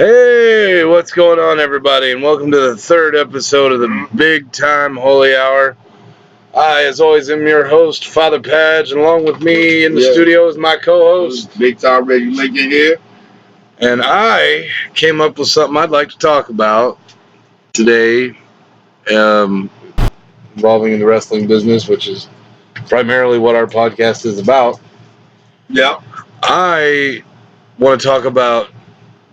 Hey, what's going on, everybody? And welcome to the third episode of the Big Time Holy Hour. I, as always, am your host, Father Padge, and along with me in the studio is my co-host, Big Time Reggie Lincoln here. And I came up with something I'd like to talk about today, involving in the wrestling business, which is primarily what our podcast is about. Yeah. I want to talk about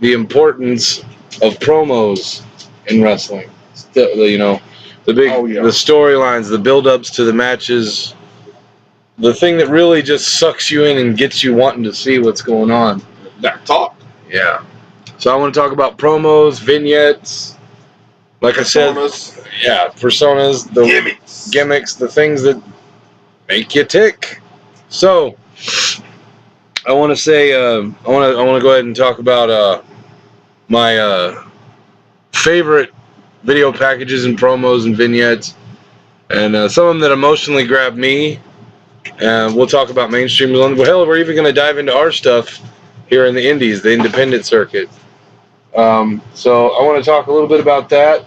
the importance of promos in wrestling. The storylines, the build-ups to the matches, the thing that really just sucks you in and gets you wanting to see what's going on. That talk. Yeah. So I want to talk about promos, vignettes, like personas. Personas, the gimmicks, the things that make you tick. So I want to say, I want to go ahead and talk about my favorite video packages and promos and vignettes, and some of them that emotionally grabbed me. We'll talk about mainstream. Well, hell, we're even going to dive into our stuff here in the indies, the independent circuit. So I want to talk a little bit about that.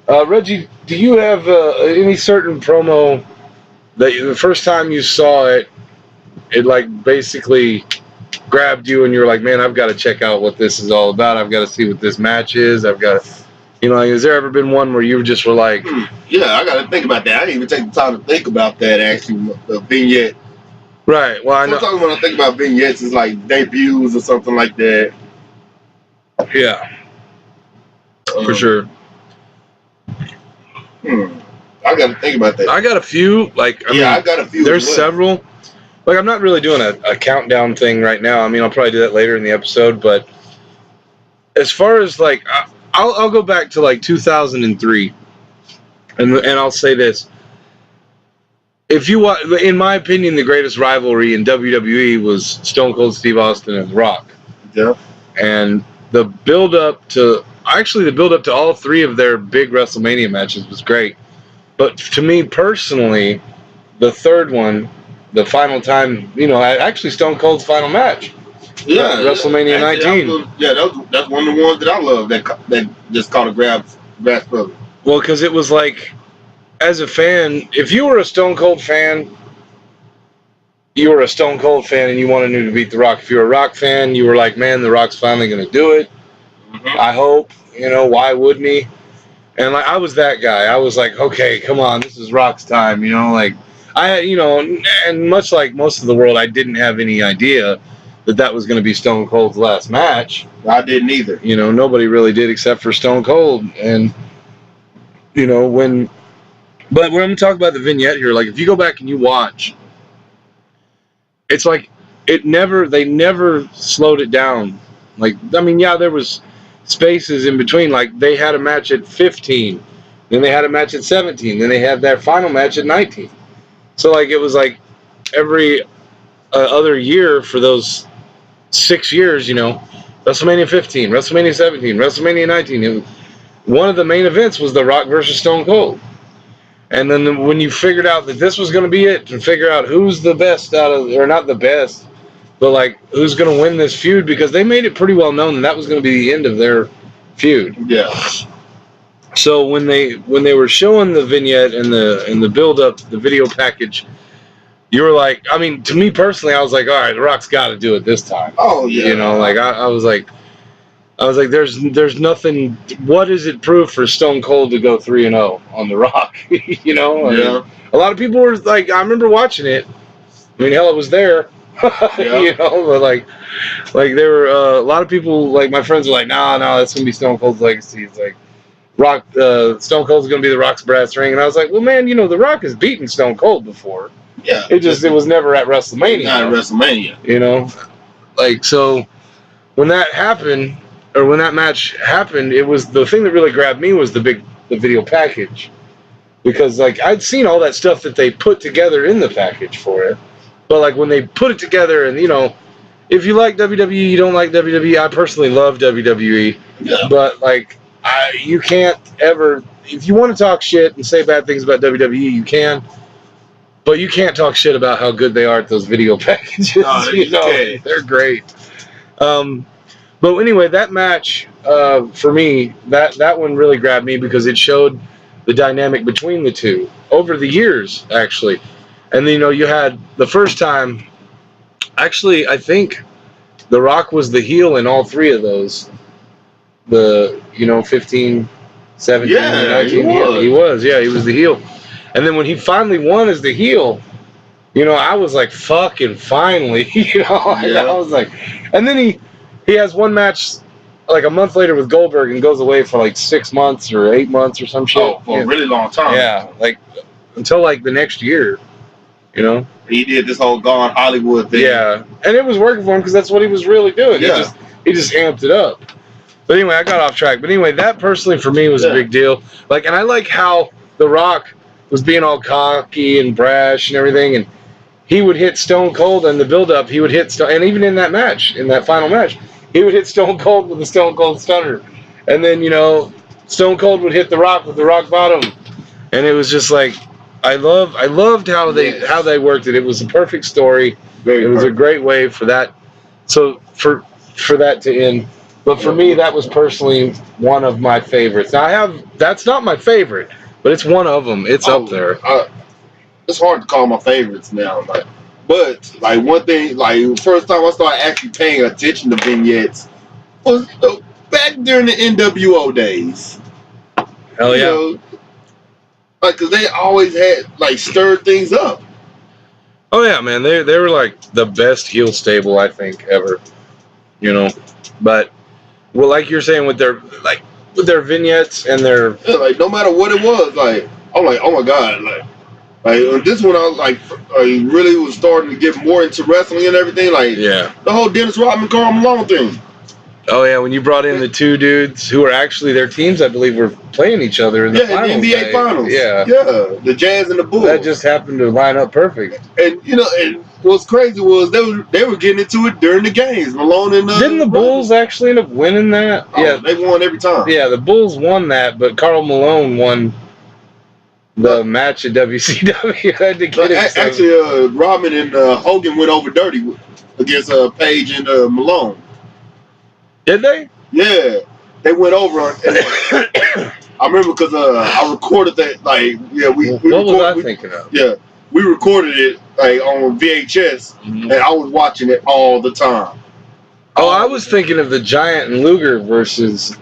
Reggie, do you have any certain promo that the first time you saw it, like basically grabbed you and you're like, man, I've got to check out what this is all about. I've got to see what this match is. I've got to, has there ever been one where you just were like, yeah, I got to think about that. I didn't even take the time to think about that, actually, the vignette. Right. Well, I know. Sometimes when I think about vignettes, it's like debuts or something like that. Yeah. For sure. I got to think about that. I got a few. I got a few. There's several. I'm not really doing a countdown thing right now. I'll probably do that later in the episode. But as far as I'll go back to 2003, and I'll say this: if you watch, in my opinion, the greatest rivalry in WWE was Stone Cold Steve Austin and The Rock. Yeah. And the build up to all three of their big WrestleMania matches was great. But to me personally, the third one, the final time, actually Stone Cold's final match. Yeah, WrestleMania 19. That's one of the ones that I love that just caught a grasp of it. Well, because it was like, as a fan, if you were a Stone Cold fan, you were a Stone Cold fan and you wanted him to beat The Rock. If you were a Rock fan, you were like, man, The Rock's finally going to do it. Mm-hmm. I hope. Why wouldn't he? And I was that guy. I was like, okay, come on, this is Rock's time. And much like most of the world, I didn't have any idea that was going to be Stone Cold's last match. I didn't either. Nobody really did except for Stone Cold. And, but when I'm going to talk about the vignette here, if you go back and you watch, it's like they never slowed it down. There was spaces in between. They had a match at 15, then they had a match at 17, then they had their final match at 19. So it was every other year for those 6 years, WrestleMania 15, WrestleMania 17, WrestleMania 19. One of the main events was The Rock versus Stone Cold. And then when you figured out that this was going to be it, and figure out who's the best or not the best, but who's going to win this feud, because they made it pretty well known that was going to be the end of their feud. Yeah. So when they were showing the vignette and the build up, the video package, you were like, to me personally, I was like, all right, The Rock's got to do it this time. Oh yeah. I was like, there's nothing. What is it proof for Stone Cold to go 3-0 on The Rock? Yeah. A lot of people were like, I remember watching it. Hell, it was there. Yeah. But there were a lot of people, my friends were like, no, that's gonna be Stone Cold's legacy. It's like Rock, Stone Cold's gonna be The Rock's brass ring, and I was like, well, man, The Rock has beaten Stone Cold before. Yeah. It was never at WrestleMania. Not at WrestleMania. So when that happened, or when that match happened, it was the thing that really grabbed me was the video package, because I'd seen all that stuff that they put together in the package for it. But when they put it together, and if you like WWE, you don't like WWE. I personally love WWE, yeah. But you can't ever. If you want to talk shit and say bad things about WWE, you can, but you can't talk shit about how good they are at those video packages. No, they're great. But anyway, that match for me, that one really grabbed me because it showed the dynamic between the two over the years, actually. And then, you had the first time. Actually, I think The Rock was the heel in all three of those. The 15, 17, Yeah, 19. He was. Yeah, he was the heel. And then when he finally won as the heel, I was like, fucking finally, I was like, and then he has one match like a month later with Goldberg and goes away for like 6 months or 8 months or some shit. Oh, for a really long time. Yeah, like until like the next year, He did this whole Gone Hollywood thing. Yeah, and it was working for him because that's what he was really doing. Yeah. He just amped it up. But anyway, I got off track. But anyway, that personally for me was a big deal. And I like how The Rock was being all cocky and brash and everything, and he would hit Stone Cold in the build-up. He would hit Stone, and even in that match, in that final match, he would hit Stone Cold with a Stone Cold Stunner, and then Stone Cold would hit The Rock with the Rock Bottom, and it was just like I loved how they worked it. It was a perfect story. It was a great way for that. So for that to end. But for me, that was personally one of my favorites. Now that's not my favorite, but it's one of them. It's up there. It's hard to call my favorites now, but one thing, first time I started actually paying attention to vignettes was back during the NWO days. Hell yeah! Cause they always had stirred things up. Oh yeah, man, they were like the best heel stable I think ever. But well, like you're saying with their vignettes and their no matter what it was, I'm like, oh my god, this one I really was starting to get more into wrestling and everything. The whole Dennis Rodman, Karl Malone thing. Oh yeah, when you brought in the two dudes who were actually their teams, I believe, were playing each other in the finals. In the NBA finals. Yeah, the Jazz and the Bulls. That just happened to line up perfect. And and what's crazy was they were getting into it during the games. Malone and didn't the Bulls actually end up winning that? Oh, yeah, they won every time. Yeah, the Bulls won that, but Karl Malone won the match at WCW. Had to get it. Actually, Rodman and Hogan went over dirty against Page and Malone. Did they? Yeah, they went over. I remember because I recorded that. What was I thinking of? Yeah, we recorded it on VHS, and I was watching it all the time. Oh, I was thinking of the Giant and Luger versus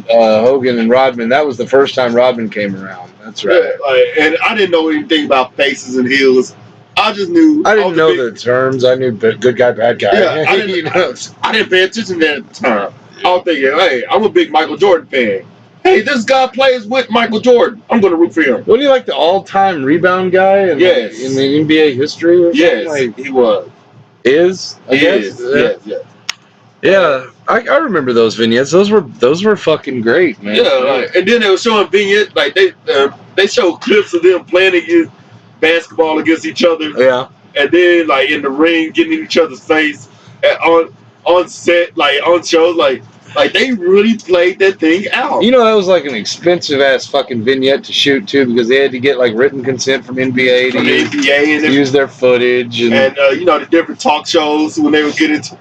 Hogan and Rodman. That was the first time Rodman came around. That's right. Yeah, and I didn't know anything about faces and heels. I just knew. I didn't know the terms. I knew good guy, bad guy. Yeah, I didn't pay attention to that at the time. I was thinking, hey, I'm a big Michael Jordan fan. Hey, this guy plays with Michael Jordan. I'm going to root for him. Wasn't he like the all-time rebound guy in the NBA history? Or yes, he was. I guess? Yes. Yeah, I remember those vignettes. Those were fucking great, man. Yeah, and then they were showing vignettes. They showed clips of them playing against basketball against each other. Yeah. And then in the ring, getting in each other's face, on set, on shows, they really played that thing out. That was like an expensive ass fucking vignette to shoot too, because they had to get written consent from NBA to use their footage and the different talk shows when they would get into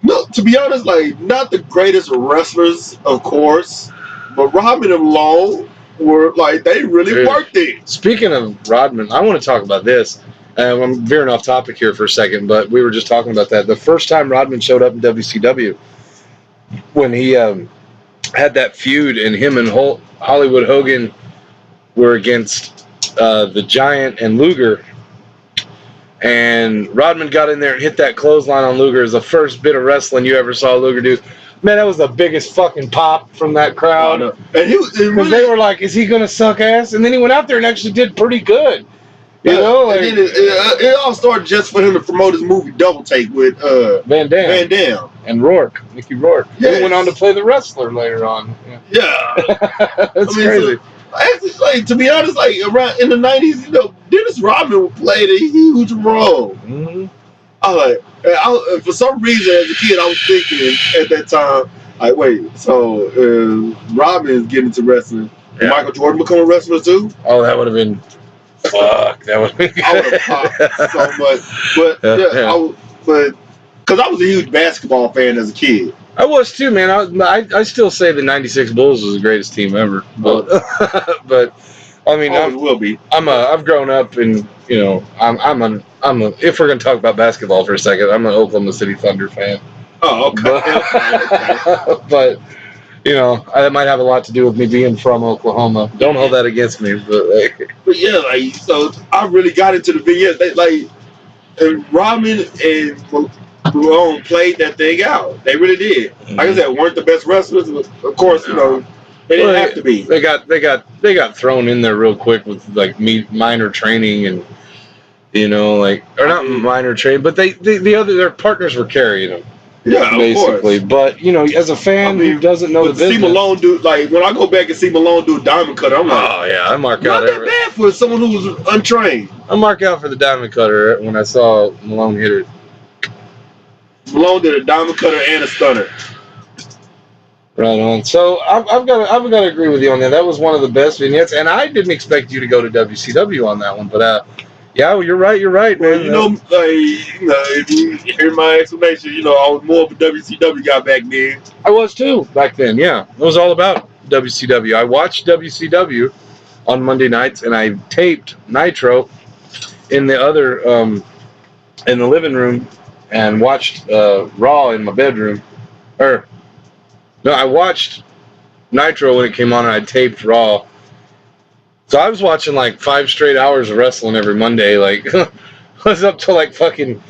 no, to be honest, not the greatest wrestlers, of course, but Rodman and Malone were they really worked it. Speaking of Rodman, I want to talk about this. I'm veering off topic here for a second, but we were just talking about that. The first time Rodman showed up in WCW, when he had that feud, and him and Hollywood Hogan were against the Giant and Luger, and Rodman got in there and hit that clothesline on Luger. It was the first bit of wrestling you ever saw Luger do. Man, that was the biggest fucking pop from that crowd. And they were like, is he going to suck ass? And then he went out there and actually did pretty good. And then it all started just for him to promote his movie Double Take with Van Damme. And Rourke, Mickey Rourke. Yes. He went on to play the wrestler later on. Yeah. That's crazy. So, actually, to be honest, around in the 90s, Dennis Rodman played a huge role. Mm-hmm. For some reason, as a kid, I was thinking at that time, wait, so Rodman is getting into wrestling. Yeah. Michael Jordan become a wrestler too? Oh, that would have been, fuck, that would have been I would have popped so much. But Because I was a huge basketball fan as a kid. I was too, man. I still say the '96 Bulls was the greatest team ever, but but I mean, Always will be. I've grown up and I'm a if we're gonna talk about basketball for a second, I'm an Oklahoma City Thunder fan. Oh, okay. But that might have a lot to do with me being from Oklahoma. Don't hold that against me, but yeah, like so, I really got into the vignettes. And Rodman and Malone played that thing out. They really did. Like I said, weren't the best wrestlers. Of course, they didn't have to be. They got thrown in there real quick with like minor training and or not minor training, but their partners were carrying them. Yeah, basically. Of course. But as a fan who doesn't know the business, see Malone do when I go back and see Malone do a diamond cutter, I'm like, oh yeah, I mark out. Not that bad for someone who was untrained. I mark out for the diamond cutter when I saw Malone hit it. Malone did a diamond cutter and a stunner. Right on. So I've got to agree with you on that. That was one of the best vignettes, and I didn't expect you to go to WCW on that one, but yeah, you're right, man. Well, if you hear my explanation, I was more of a WCW guy back then. I was too back then. Yeah, it was all about WCW. I watched WCW on Monday nights, and I taped Nitro in the other in the living room, and watched Raw in my bedroom. I watched Nitro when it came on, and I taped Raw. So I was watching like 5 straight hours of wrestling every Monday. Like, I was up till like fucking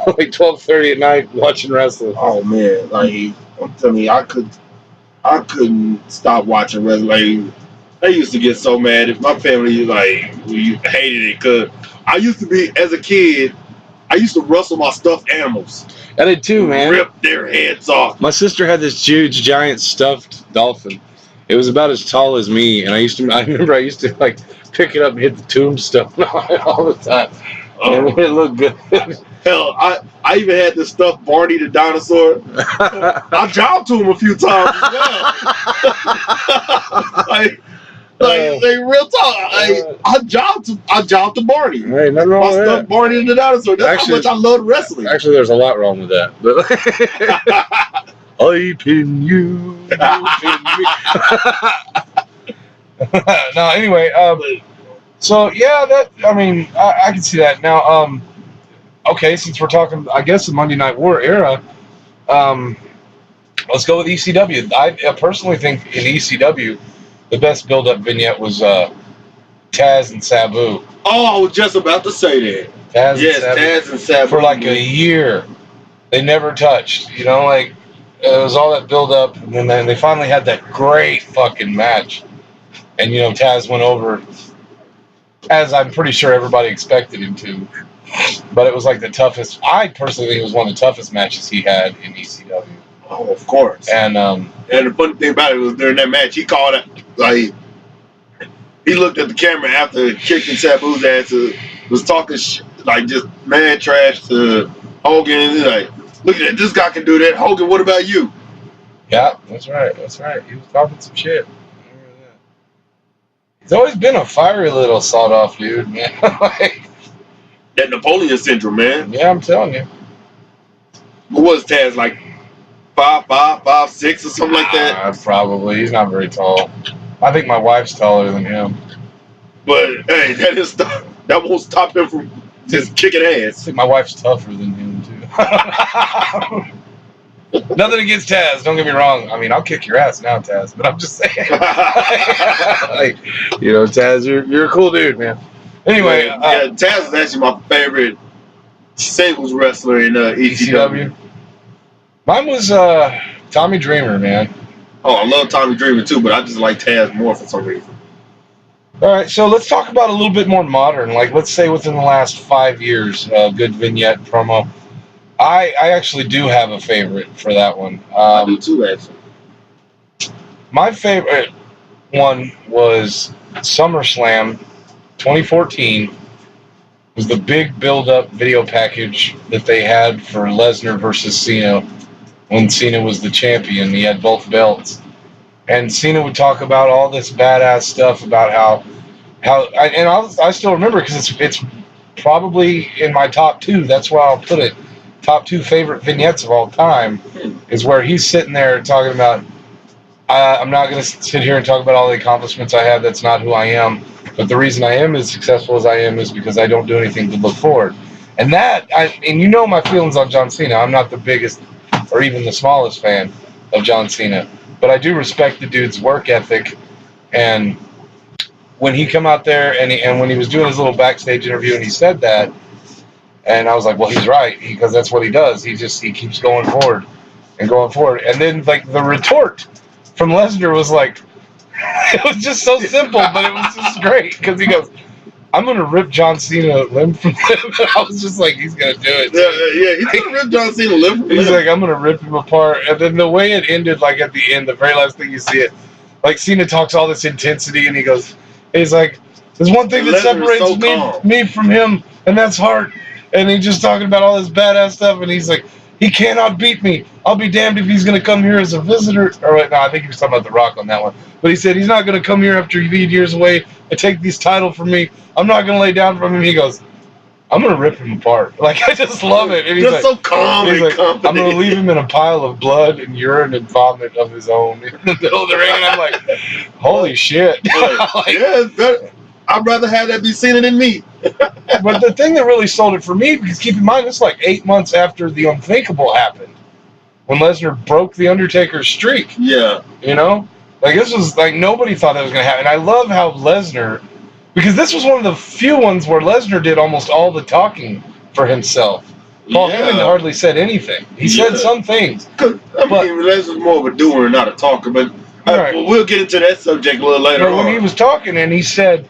like 12:30 at night watching wrestling. Oh man, like I'm telling you, I couldn't stop watching wrestling. I used to get so mad if my family we hated it because I used to be as a kid. I used to wrestle my stuffed animals. I did too, man. Rip their heads off. My sister had this huge, giant stuffed dolphin. It was about as tall as me, and I remember I used to like pick it up and hit the tombstone all the time. And it looked good. Hell, I even had this stuffed Barney the dinosaur. I jobbed to him a few times as well. Real talk. I jobbed to Barney. Hey, nothing wrong with stuffed Barney the dinosaur. That's how much I love wrestling. Actually, there's a lot wrong with that. But I pin you, you pin me. No, anyway, so yeah, I can see that. Now, okay, since we're talking, I guess the Monday Night War era, let's go with ECW. I personally think in ECW, the best build-up vignette was Taz and Sabu. Oh, I was just about to say that. Taz and Sabu. For like a year, they never touched. It was all that build-up, and then they finally had that great fucking match. And, Taz went over, as I'm pretty sure everybody expected him to. But it was like the toughest, I personally think it was one of the toughest matches he had in ECW. Oh, of course. And the funny thing about it was during that match, he called it, he looked at the camera after kicking Sabu's ass, was talking just man trash to Hogan, and he's like, look at that, this guy can do that. Hogan, what about you? Yeah, that's right. He was talking some shit. He's always been a fiery little sawed-off dude, man. That Napoleon syndrome, man. Yeah, I'm telling you. What was Taz, 5'5", 5'6", or something like that? Probably. He's not very tall. I think my wife's taller than him. But hey, that won't stop him from just kicking ass. I think my wife's tougher than him too. Nothing against Taz, don't get me wrong. I mean, I'll kick your ass now, Taz, but I'm just saying. Taz, you're a cool dude, man. Anyway, Taz is actually my favorite singles wrestler in ECW. Mine was Tommy Dreamer, man. Oh, I love Tommy Dreamer too, but I just like Taz more for some reason. All right, so let's talk about a little bit more modern. Let's say within the last 5 years, good vignette promo. I actually do have a favorite for that one. I do too, actually. My favorite one was SummerSlam 2014. It was the big build-up video package that they had for Lesnar versus Cena when Cena was the champion. He had both belts. And Cena would talk about all this badass stuff about I still remember because it's probably in my top 2. That's where I'll put it. top 2 favorite vignettes of all time is where he's sitting there talking about, I'm not going to sit here and talk about all the accomplishments I have. That's not who I am. But the reason I am as successful as I am is because I don't do anything to look forward. And and you know my feelings on John Cena. I'm not the biggest or even the smallest fan of John Cena. But I do respect the dude's work ethic. And when he come out there and when he was doing his little backstage interview and he said that, and I was like, well, he's right, because that's what he does. He keeps going forward and going forward. And then like the retort from Lesnar was like, it was just so simple, but it was just great because he goes, I'm going to rip John Cena limb from him. I was just like, he's going to do it. Yeah, he's going to rip John Cena limb from him. He's like, I'm going to rip him apart. And then the way it ended, like at the end, the very last thing you see it, like Cena talks all this intensity and he's like, there's one thing that separates me from him, and that's heart. And he's just talking about all this badass stuff, and he's like, he cannot beat me. I'll be damned if he's going to come here as a visitor. Or wait, no, I think he was talking about The Rock on that one. But he said he's not going to come here after 8 years away and take this title from me. I'm not going to lay down from him. He goes, I'm going to rip him apart. Like, I just love it. And he's just like, so calm and like, I'm going to leave him in a pile of blood and urine and vomit of his own in the middle of the ring. And I'm like, holy shit. Like, yeah, I'd rather have that be Cena than me. But the thing that really sold it for me, because keep in mind, it's like 8 months after the unthinkable happened, when Lesnar broke the Undertaker's streak. Yeah. You know? Like, this was, like, nobody thought that was going to happen. And I love how Lesnar, because this was one of the few ones where Lesnar did almost all the talking for himself. Paul Heyman hardly said anything. He said some things. I mean, Lesnar's more of a doer and not a talker, but well, we'll get into that subject a little later on. When he was talking and he said,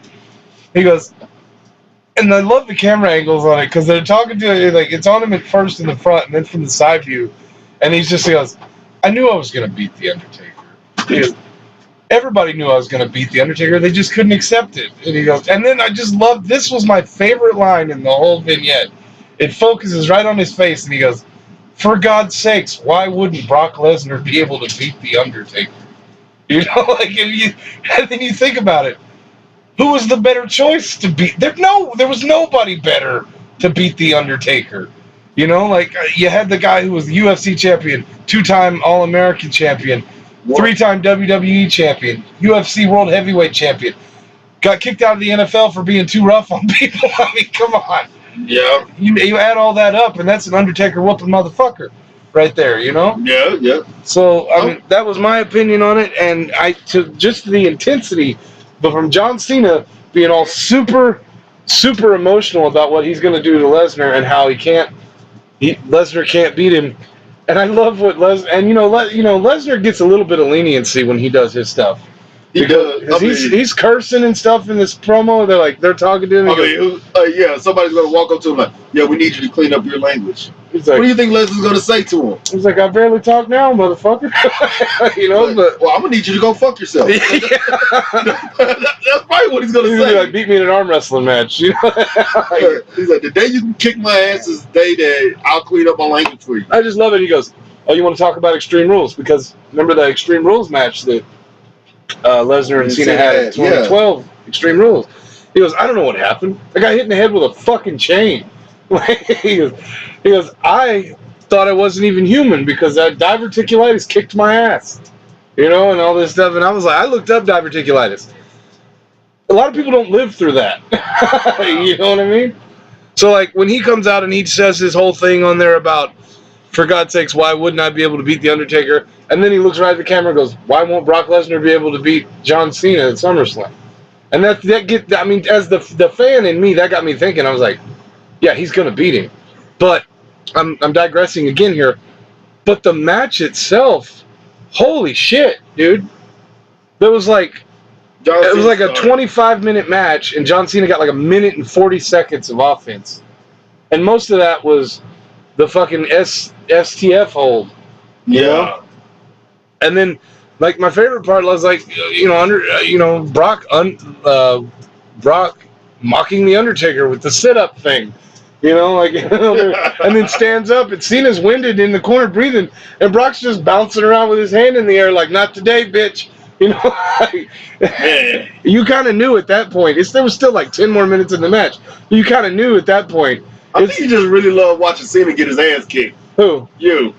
he goes, and I love the camera angles on it because they're talking to, like, it's on him at first in the front and then from the side view. And he goes, I knew I was going to beat The Undertaker. He goes, everybody knew I was going to beat The Undertaker. They just couldn't accept it. And he goes, and then I just loved, this was my favorite line in the whole vignette. It focuses right on his face and he goes, for God's sakes, why wouldn't Brock Lesnar be able to beat The Undertaker? You know, like, and then you think about it. Who was the better choice to beat? There was nobody better to beat The Undertaker. You know, like, you had the guy who was the UFC champion, 2-time All-American champion, 3-time WWE champion, UFC World Heavyweight champion. Got kicked out of the NFL for being too rough on people. I mean, come on. Yeah. You add all that up, and that's an Undertaker whooping motherfucker right there, you know? Yeah. So, I mean, that was my opinion on it, and just the intensity, but from John Cena being all super, super emotional about what he's going to do to Lesnar and how Lesnar can't beat him. And I love what Lesnar gets a little bit of leniency when he does his stuff. He does. He's cursing and stuff in this promo. They're talking to him. Somebody's going to walk up to him like, yeah, we need you to clean up your language. He's like, what do you think Lesnar's going to say to him? He's like, I barely talk now, motherfucker. You know, but I'm going to need you to go fuck yourself. That's probably what he's going to say. Like, beat me in an arm wrestling match. You know? He's like, the day you can kick my ass is the day that I'll clean up my language for you. I just love it. He goes, oh, you want to talk about Extreme Rules? Because remember the Extreme Rules match that Lesnar and Cena had in 2012, Extreme Rules. He goes, I don't know what happened. I got hit in the head with a fucking chain. he goes, I thought I wasn't even human because that diverticulitis kicked my ass. You know, and all this stuff. And I was like, I looked up diverticulitis. A lot of people don't live through that. You know what I mean? So, like, when he comes out and he says his whole thing on there about, for God's sakes, why wouldn't I be able to beat The Undertaker? And then he looks right at the camera and goes, why won't Brock Lesnar be able to beat John Cena at SummerSlam? And as the fan in me, that got me thinking. I was like, yeah, he's going to beat him. But I'm digressing again here. But the match itself, holy shit, dude. It was like a 25-minute match, and John Cena got like 1 minute and 40 seconds of offense. And most of that was the fucking STF hold. You know? And then, like, my favorite part was like, Brock mocking the Undertaker with the sit-up thing. You know, like, and then stands up, and Cena's winded in the corner breathing, and Brock's just bouncing around with his hand in the air like, not today, bitch. You know, you kind of knew at that point. There was still like 10 more minutes in the match. You kind of knew at that point I think you just really love watching Cena get his ass kicked. Who? You.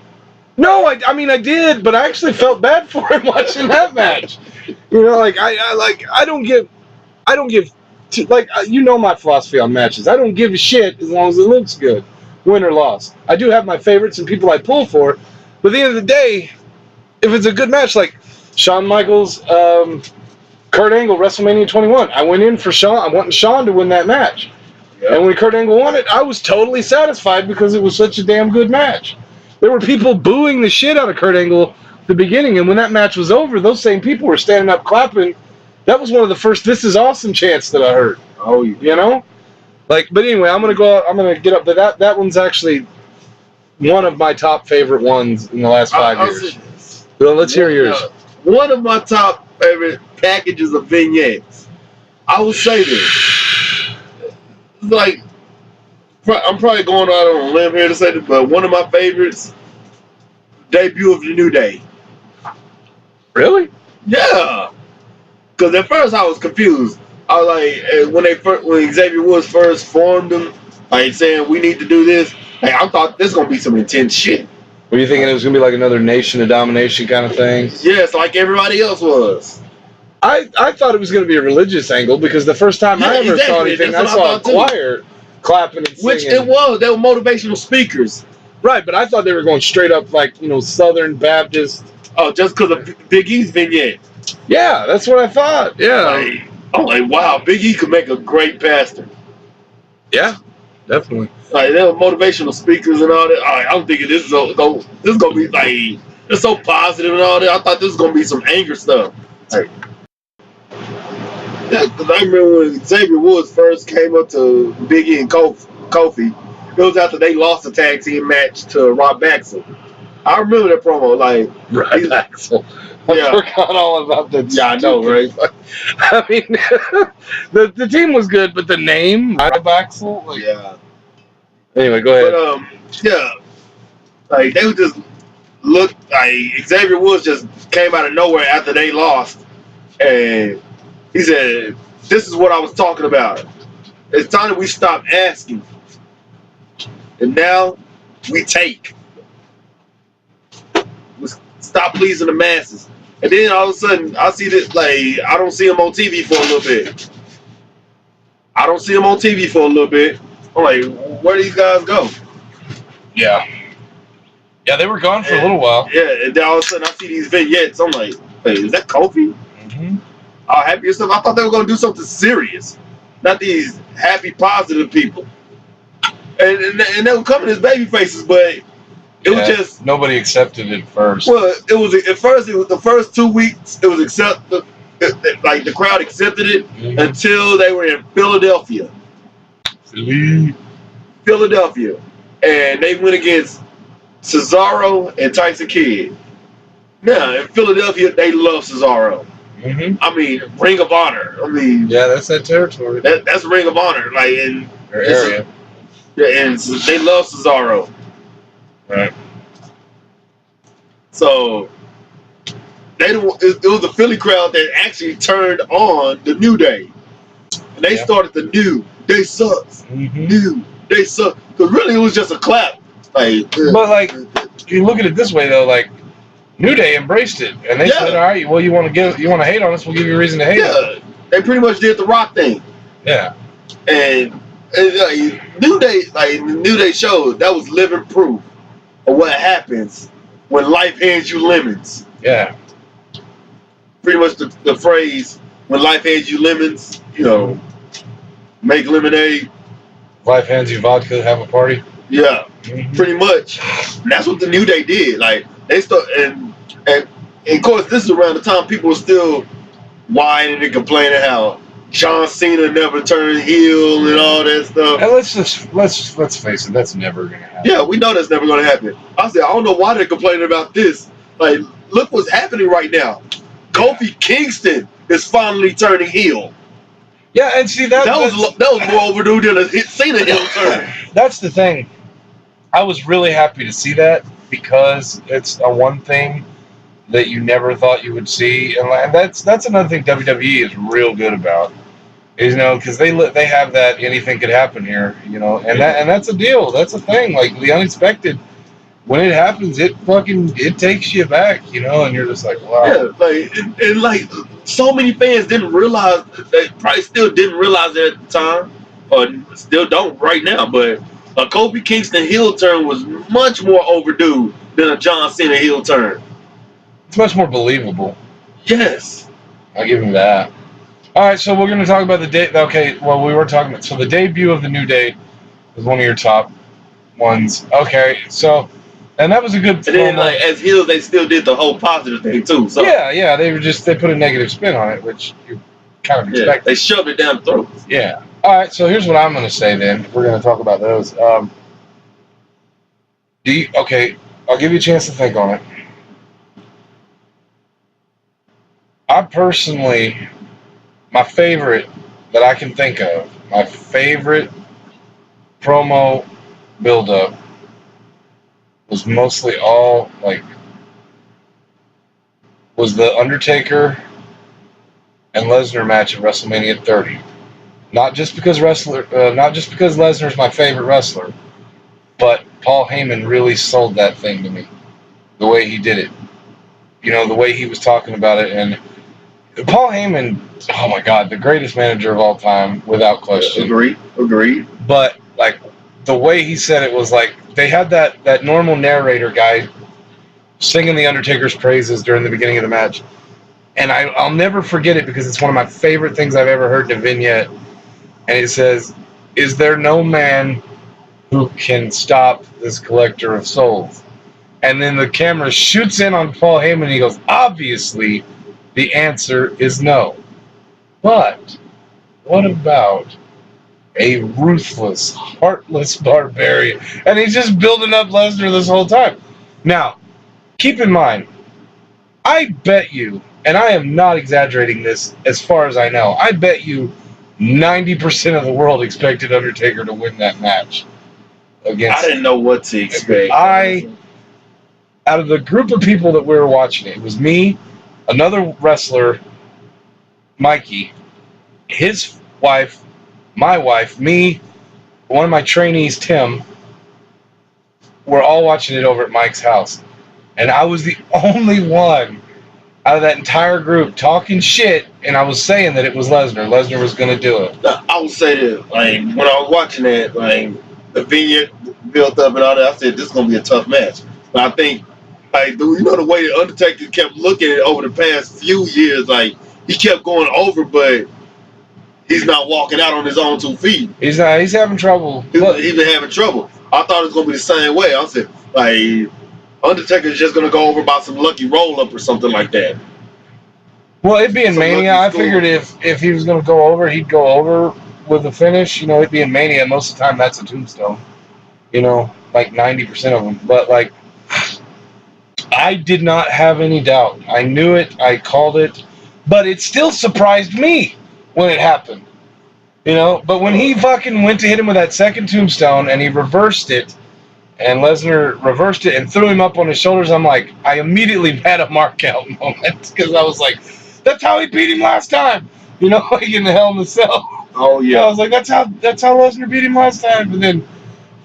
No, I mean I did, but I actually felt bad for him watching that match. You know, like I don't give you know my philosophy on matches. I don't give a shit as long as it looks good, win or loss. I do have my favorites and people I pull for, but at the end of the day, if it's a good match, like Shawn Michaels, Kurt Angle, WrestleMania 21, I went in for Shawn. I wanted Shawn to win that match, and when Kurt Angle won it, I was totally satisfied because it was such a damn good match. There were people booing the shit out of Kurt Angle at the beginning, and when that match was over, those same people were standing up clapping. That was one of the first "This is awesome" chants that I heard. Oh, yeah. You know, but anyway, I'm gonna get up. But that one's actually one of my top favorite ones in the last 5 years. Well, let's hear yours. One of my top favorite packages of vignettes. I will say this. Like, I'm probably going out on a limb here to say this, but one of my favorites, debut of the New Day. Really? Yeah. Because at first I was confused. I was like, when Xavier Woods first formed them, like saying we need to do this, like, I thought this was gonna be some intense shit. Were you thinking it was gonna be like another Nation of Domination kind of thing? Yes, like everybody else was. I thought it was gonna be a religious angle because the first time I ever saw anything, I saw a choir clapping and singing. Which it was. They were motivational speakers. Right, but I thought they were going straight up like, Southern Baptist. Oh, just because of Big E's vignette. Yeah, that's what I thought. Yeah. I'm like, wow, Big E could make a great pastor. Yeah, definitely. Like, they were motivational speakers and all that. I'm thinking this is gonna be like, it's so positive and all that. I thought this was gonna be some anger stuff. Like, yeah, because I remember when Xavier Woods first came up to Big E and Kofi, it was after they lost the tag team match to Rob Baxter. I remember that promo. Like, Rob Baxter. I forgot all about that. Yeah, I know, right? I mean, the team was good, but the name, Rob Baxter? Like, yeah. Anyway, go ahead. But, yeah. Like, they would just look, like, Xavier Woods just came out of nowhere after they lost. And he said, this is what I was talking about. It's time that we stop asking. And now we take. We stop pleasing the masses. And then all of a sudden, I see this, like, I don't see him on TV for a little bit. I'm like, where do these guys go? Yeah. Yeah, they were gone for a little while. Yeah, and then all of a sudden, I see these vignettes. I'm like, wait, is that Kofi? Mm-hmm. All happy and stuff. I thought they were going to do something serious. Not these happy, positive people. And they were coming as baby faces, but it was just... Nobody accepted it first. Well, it was the first 2 weeks, it was accepted. Like, the crowd accepted it until they were in Philadelphia. And they went against Cesaro and Tyson Kidd. Now, in Philadelphia, they love Cesaro. Mm-hmm. I mean, Ring of Honor. Yeah, that's that territory. That's Ring of Honor, like in their area. Yeah, and they love Cesaro. Right. So it was the Philly crowd that actually turned on the New Day, and they started the New Day sucks. Mm-hmm. New Day sucks. Because really, it was just a clap. Like, but like, you look at it this way though, like. New Day embraced it, and they said, "All right, well, you want to hate on us? We'll give you a reason to hate us." Yeah, they pretty much did the Rock thing. Yeah, and New Day showed that was living proof of what happens when life hands you lemons. Yeah, pretty much the phrase "when life hands you lemons," make lemonade. Life hands you vodka, have a party. Yeah, pretty much. And that's what the New Day did. Like, they start and of course this is around the time people were still whining and complaining how John Cena never turned heel and all that stuff. And let's face it, that's never gonna happen. Yeah, we know that's never gonna happen. I said, I don't know why they're complaining about this. Like, look what's happening right now. Kofi Kingston is finally turning heel. Yeah, and see that was more overdue than a Cena heel turn. That's the thing. I was really happy to see that because it's a one thing that you never thought you would see, and that's another thing WWE is real good about You know, because they have that anything could happen here, you know, and that's a deal. That's a thing. Like the unexpected, when it happens, it takes you back, you know, and you're just like, wow. Yeah, like and like so many fans didn't realize. They probably still didn't realize it at the time, or still don't right now. But a Kofi Kingston heel turn was much more overdue than a John Cena heel turn. It's much more believable. Yes, I'll give him that. All right, so we're going to talk about the day. Okay, well, we were talking about, so the debut of the New Day was one of your top ones. Okay, so, and that was a good. And then like as heels, they still did the whole positive thing too. So yeah, they put a negative spin on it, which you kind of expect. They shoved it down the throat. Yeah. All right, so here's what I'm going to say then. We're going to talk about those. Okay, I'll give you a chance to think on it. I personally, my favorite that I can think of, my favorite promo build-up was mostly all was the Undertaker and Lesnar match at WrestleMania 30. Not just because Lesnar's my favorite wrestler, but Paul Heyman really sold that thing to me. The way he did it, you know, the way he was talking about it, and Paul Heyman, oh my God, the greatest manager of all time, without question. Agreed. But like the way he said it was like they had that normal narrator guy singing the Undertaker's praises during the beginning of the match, and I'll never forget it because it's one of my favorite things I've ever heard in a vignette. And it says, "Is there no man who can stop this collector of souls?" And then the camera shoots in on Paul Heyman and he goes, "Obviously, the answer is no. But what about a ruthless, heartless barbarian?" And he's just building up Lesnar this whole time. Now, keep in mind, I bet you, and I am not exaggerating this as far as I know, I bet you 90% of the world expected Undertaker to win that match. I didn't know what to expect. Out of the group of people that we were watching it was me, another wrestler, Mikey, his wife, my wife, me, one of my trainees, Tim. We're all watching it over at Mike's house. And I was the only one out of that entire group talking shit, and I was saying that it was Lesnar. Lesnar was going to do it. I would say that, like, when I was watching that, like, the vignette built up and all that, I said, this is going to be a tough match. But I think, like, you know, the way the Undertaker kept looking at it over the past few years, like, he kept going over, but he's not walking out on his own 2 feet. He's having trouble. He's been having trouble. I thought it was going to be the same way. I said, like, Undertaker's just going to go over by some lucky roll-up or something like that. Well, it'd be in Mania. I figured if he was going to go over, he'd go over with a finish. You know, it'd be in Mania. Most of the time, that's a tombstone. You know, like 90% of them. But, like, I did not have any doubt. I knew it. I called it. But it still surprised me when it happened. You know, but when he fucking went to hit him with that second tombstone and he reversed it, and Lesnar reversed it and threw him up on his shoulders, I'm like, I immediately had a mark out moment because I was like, that's how he beat him last time. You know, like in the Hell in a Cell. Oh yeah. I was like, that's how Lesnar beat him last time. But then,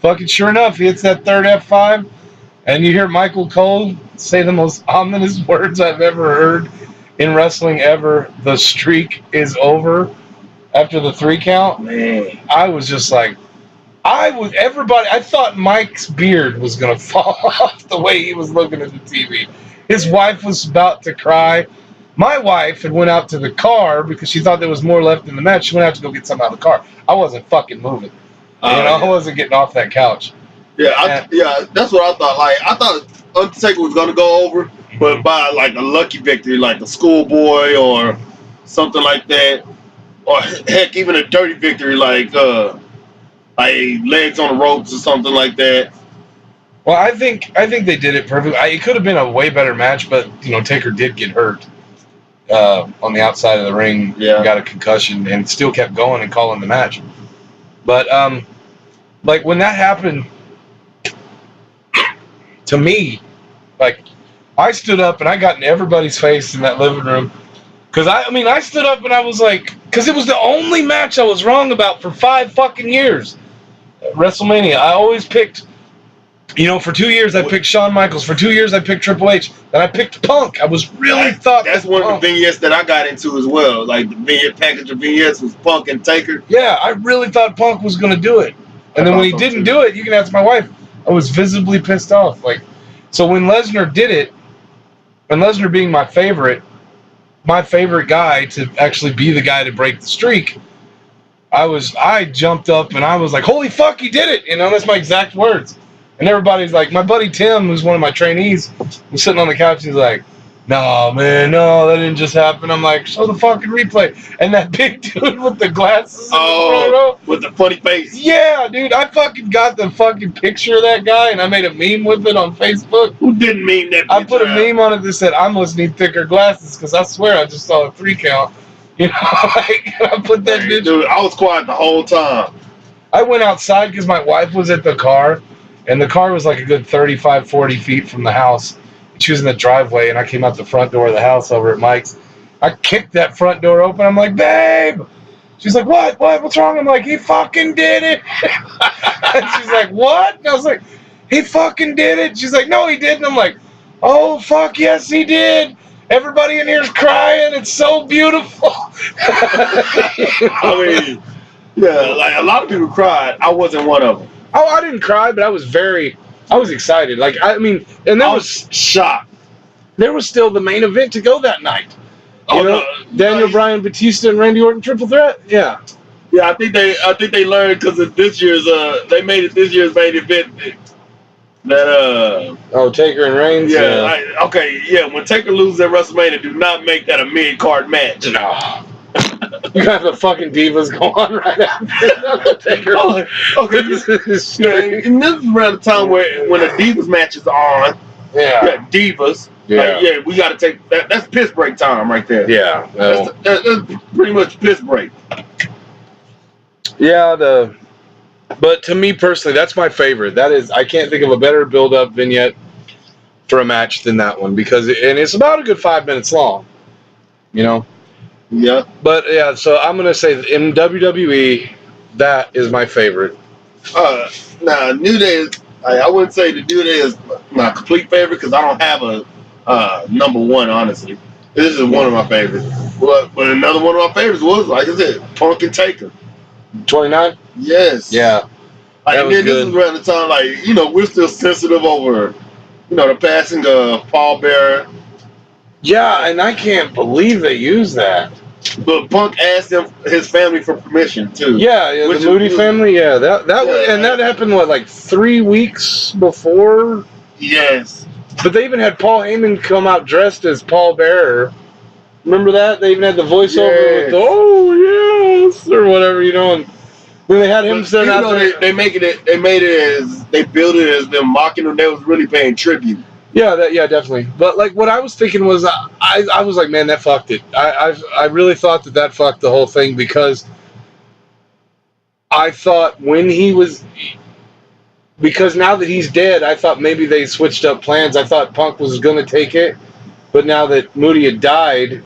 fucking sure enough, he hits that third F5, and you hear Michael Cole say the most ominous words I've ever heard in wrestling ever. The streak is over after the 3 count. Man, I was just like, I thought Mike's beard was going to fall off the way he was looking at the TV. His wife was about to cry. My wife had went out to the car because she thought there was more left in the match. She went out to go get something out of the car. I wasn't fucking moving. I wasn't getting off that couch. Yeah, that's what I thought. Like, I thought Undertaker was going to go over, but by, like, a lucky victory, like a schoolboy or something like that. Or, heck, even a dirty victory, like legs on the ropes or something like that. Well, I think they did it perfectly. It could have been a way better match, but you know, Taker did get hurt on the outside of the ring. Yeah, got a concussion and still kept going and calling the match. But like when that happened, to me, like I stood up and I got in everybody's face in that living room because I stood up and I was like, because it was the only match I was wrong about for 5 fucking years. WrestleMania. I always picked, for 2 years I picked Shawn Michaels. For 2 years I picked Triple H. Then I picked Punk. I was that's one of the vignettes that I got into as well. Like the vignette package of vignettes was Punk and Taker. Yeah, I really thought Punk was going to do it. And then when he didn't do it, you can ask my wife, I was visibly pissed off. So when Lesnar did it, and Lesnar being my favorite guy to actually be the guy to break the streak, I jumped up and I was like, holy fuck, he did it! That's my exact words. And everybody's like, my buddy Tim, who's one of my trainees, was sitting on the couch and he's like, no, man, no, that didn't just happen. I'm like, show the fucking replay. And that big dude with the glasses with the funny face. Yeah, dude, I fucking got the fucking picture of that guy and I made a meme with it on Facebook. Who didn't meme that? I put a meme on it that said, I must need thicker glasses because I swear I just saw a 3 count. I put that bitch. Dude, I was quiet the whole time. I went outside because my wife was at the car, and the car was like a good 35, 40 feet from the house. She was in the driveway, and I came out the front door of the house over at Mike's. I kicked that front door open. I'm like, babe. She's like, what? What's wrong? I'm like, he fucking did it. And she's like, what? And I was like, he fucking did it. She's like, no, he didn't. I'm like, oh, fuck, yes, he did. Everybody in here's crying. It's so beautiful. I mean, yeah, like a lot of people cried. I wasn't one of them. Oh, I didn't cry, but I was excited. And I was shocked. There was still the main event to go that night. Daniel Bryan, Batista, and Randy Orton triple threat. Yeah. Yeah, I think they learned because of this year's they made it this year's main event. Taker and Reigns. Yeah. When Taker loses at WrestleMania, do not make that a mid-card match. No. You have the fucking divas go on right after Taker. And this is around the time when a divas match is on. Yeah, divas. Yeah. We got to take that. That's piss break time right there. Yeah. That's pretty much piss break. Yeah, but to me personally, that's my favorite. That is, I can't think of a better build-up vignette for a match than that one because it's about a good 5 minutes long. Yeah. But yeah, so I'm gonna say in WWE, that is my favorite. New Day is. I wouldn't say the New Day is my complete favorite because I don't have a number one. Honestly, this is one of my favorites. But another one of my favorites was, like I said, Punk and Taker. 29. Yes. Yeah. And then this is around the time, we're still sensitive over, the passing of Paul Bearer. Yeah, and I can't believe they used that. But Punk asked his family for permission too. Yeah, the Moody family. Yeah, that happened 3 weeks before. Yes. But they even had Paul Heyman come out dressed as Paul Bearer. Remember that? They even had the voiceover with yes or whatever, and then they had him stand out there. They built it as them mocking him. They was really paying tribute. Yeah, definitely. But what I was thinking was, I was like, man, that fucked it. I really thought that fucked the whole thing because I thought because now that he's dead, I thought maybe they switched up plans. I thought Punk was going to take it, but now that Moody had died,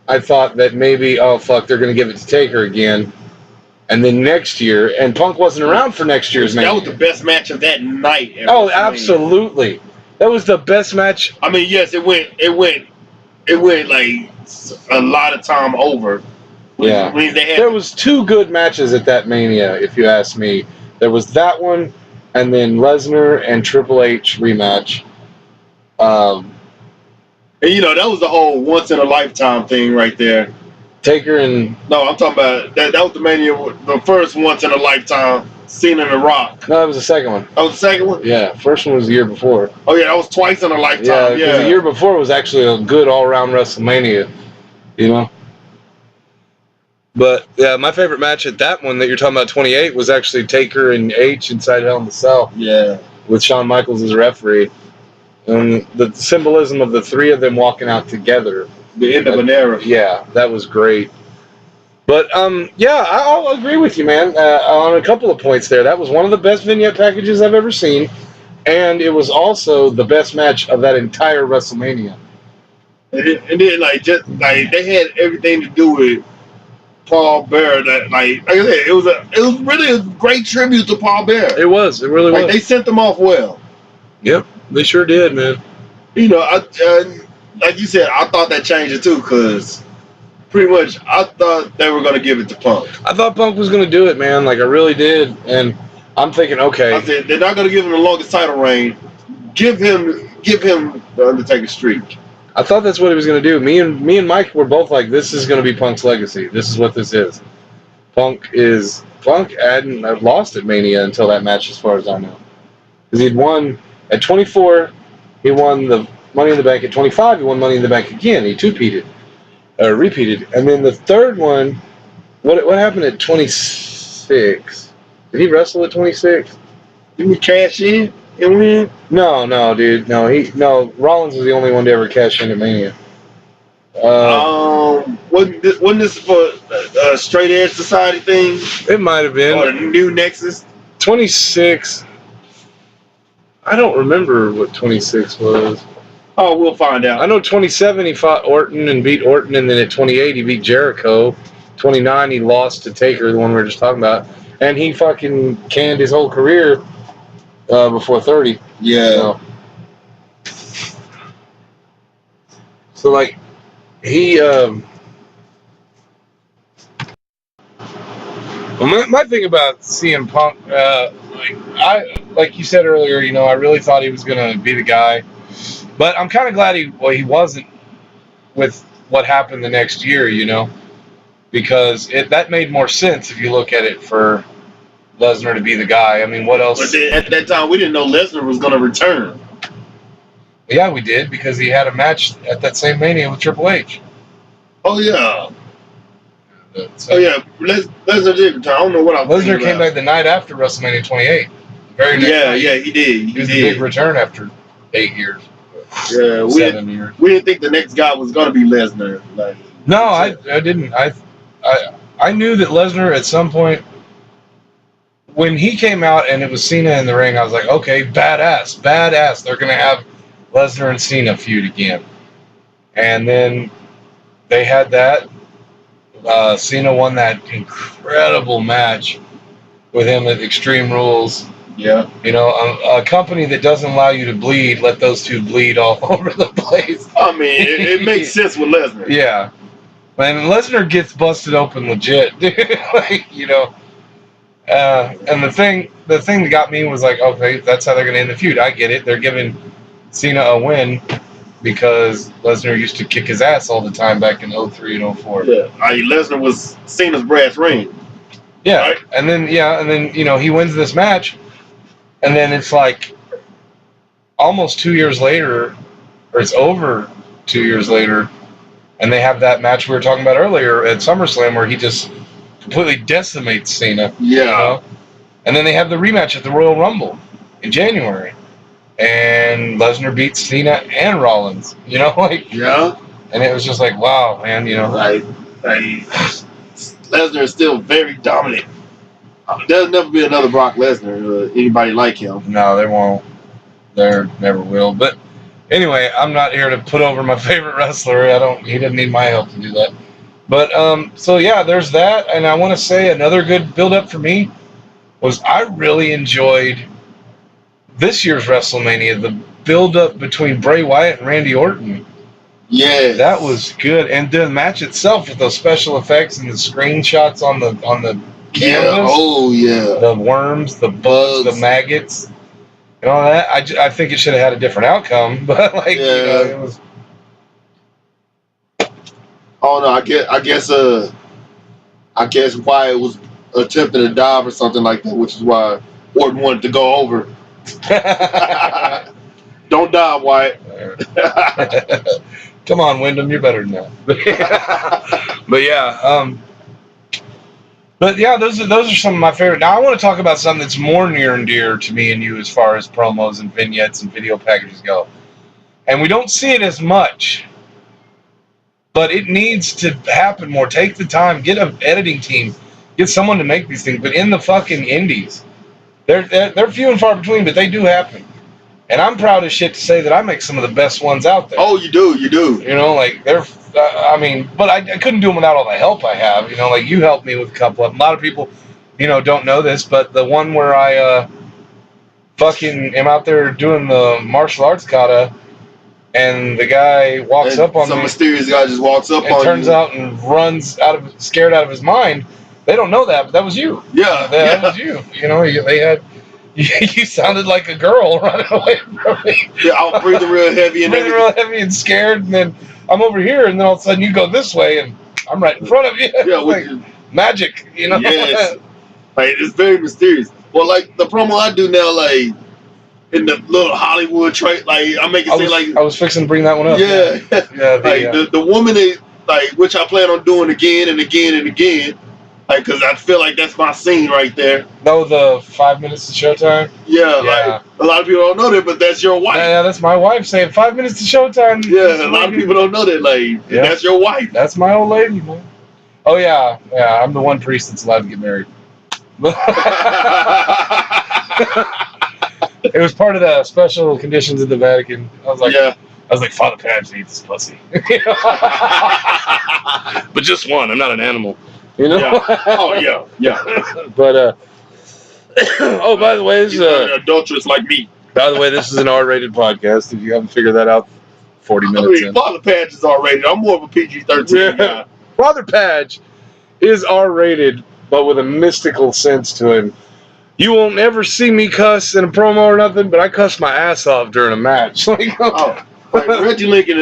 I thought that maybe, oh fuck, they're going to give it to Taker again. And then next year, and Punk wasn't around for next year's match. That was the best match of that night. Oh, absolutely. That was the best match. I mean, yes, it went like a lot of time over. Yeah. There was 2 good matches at that Mania, if you ask me. There was that one, and then Lesnar and Triple H rematch. And that was the whole once in a lifetime thing right there. Taker and no, I'm talking about that was the Mania, the first once in a lifetime Cena and The Rock. No, that was the second one. That was the second one? Yeah, first one was the year before. Oh yeah, that was twice in a lifetime. Yeah, the year before was actually a good all-around WrestleMania, But yeah, my favorite match at that one that you're talking about, 28, was actually Taker and H inside Hell in the Cell. Yeah. With Shawn Michaels as referee. And the symbolism of the 3 of them walking out together. The end of an era. Yeah, that was great. But, I'll agree with you, man, on a couple of points there. That was one of the best vignette packages I've ever seen. And it was also the best match of that entire WrestleMania. And then, they had everything to do with Paul Bear. That like I said, it was really a great tribute to Paul Bear. It was. It really was. They sent them off well. Yep, they sure did, man. You know, like you said, I thought that changed it too, because pretty much I thought they were going to give it to Punk. I thought Punk was going to do it, man. Like I really did, and I'm thinking, okay. I said they're not going to give him the longest title reign. Give him the Undertaker streak. I thought that's what he was going to do. Me and Mike were both like, this is going to be Punk's legacy. This is what this is. Punk hadn't lost at Mania until that match, as far as I know, because he'd won at 24. He won the Money in the Bank at 25. He won Money in the Bank again. He repeated, and then the third one. What happened at 26? Did he wrestle at 26? Didn't he cash in and win? No, dude. No. Rollins was the only one to ever cash in at Mania. Wasn't this for a Straight Edge Society thing? It might have been. Or a new Nexus? 26. I don't remember what 26 was. Oh, we'll find out. I know 27 he fought Orton and beat Orton, and then at 28 he beat Jericho. 29 he lost to Taker, the one we were just talking about, and he fucking canned his whole career before 30. Yeah. So like he. Well, my thing about CM Punk, like you said earlier, you know, I really thought he was gonna be the guy, but I'm kind of glad he wasn't with what happened the next year, you know, because that made more sense if you look at it for Lesnar to be the guy. I mean, what else? But at that time, we didn't know Lesnar was gonna return. Yeah, we did, because he had a match at that same Mania with Triple H. Oh yeah. Lesnar did return. I don't know what I'm Lesnar came back the night after WrestleMania 28. Very next night. Yeah, he did. He was a big return after 8 years. Yeah, 7 years. We didn't think the next guy was gonna be Lesnar. Like, no, I didn't. I knew that Lesnar at some point, when he came out and it was Cena in the ring, I was like, okay, badass. They're gonna have Lesnar and Cena feud again. And then they had that. Cena won that incredible match with him at Extreme Rules. Yeah. You know, a company that doesn't allow you to bleed, let those two bleed all over the place. I mean, it makes sense with Lesnar. Yeah. And Lesnar gets busted open legit, dude. Like, you know. And the thing that got me was like, okay, that's how they're going to end the feud. I get it. They're giving Cena a win because Lesnar used to kick his ass all the time back in 03 and 04. Yeah. Lesnar was Cena's brass ring. Yeah. Right? And then, you know, he wins this match. And then it's like almost 2 years later, or it's over 2 years later, and they have that match we were talking about earlier at SummerSlam where he just completely decimates Cena. Yeah. You know? And then they have the rematch at the Royal Rumble in January. And Lesnar beats Cena and Rollins. You know, like, yeah. And it was just like, wow, man, you know. Like Lesnar is still very dominant. There'll never be another Brock Lesnar, anybody like him. No, there won't. There never will. But anyway, I'm not here to put over my favorite wrestler. He doesn't need my help to do that. But so yeah, there's that. And I want to say another good build-up for me was I really enjoyed this year's WrestleMania, the build-up between Bray Wyatt and Randy Orton. Yeah, that was good. And the match itself with those special effects and the screenshots on the canvas. Yeah. Oh yeah. The worms, the bugs, the maggots, and all that. I think it should have had a different outcome, but like, yeah. You know, it was. Oh no, I guess Wyatt was attempting to dive or something like that, which is why Orton wanted to go over. Don't dive, Wyatt. Come on, Wyndham, you're better than that. But yeah, those are some of my favorite. Now I want to talk about something that's more near and dear to me and you as far as promos and vignettes and video packages go. And we don't see it as much, but it needs to happen more. Take the time, get an editing team, get someone to make these things. But in the fucking indies, they're few and far between, but they do happen. And I'm proud as shit to say that I make some of the best ones out there. Oh, you do. You know, like they're I mean, but I couldn't do them without all the help I have. You know, like you helped me with a couple of them. A lot of people, you know, don't know this, but the one where I fucking am out there doing the martial arts kata, and the guy walks up on me. Some mysterious guy just walks up on you. And turns out and runs scared out of his mind. They don't know that, but that was you. Yeah, that was you. You know, they had. You sounded like a girl running away from me. Yeah, I was breathing real heavy and scared, and then I'm over here, and then all of a sudden you go this way, and I'm right in front of you. Yeah, like magic, you know. Yes, like it's very mysterious. Well, like the promo I do now, like in the little Hollywood trade, like I make it seem like I was fixing to bring that one up. Yeah, like the woman that like which I plan on doing again and again and again. Like, cause I feel like that's my scene right there. No, the 5 minutes to showtime. Yeah, like a lot of people don't know that, but that's your wife. Yeah, that's my wife saying 5 minutes to showtime. Yeah, a lot of people don't know that. Like, that's your wife. That's my old lady, man. Oh yeah, I'm the one priest that's allowed to get married. It was part of the special conditions of the Vatican. I was like, Father Padge needs this pussy. But just one. I'm not an animal. You know? Yeah. Oh yeah. But oh, by the way, this is an adulteress like me. By the way, this is an R-rated podcast. If you haven't figured that out, 40 minutes in. Father Padge is R-rated. I'm more of a PG-13 guy. Father Padge is R-rated, but with a mystical sense to him. You won't ever see me cuss in a promo or nothing, but I cuss my ass off during a match. Like Reggie Lincoln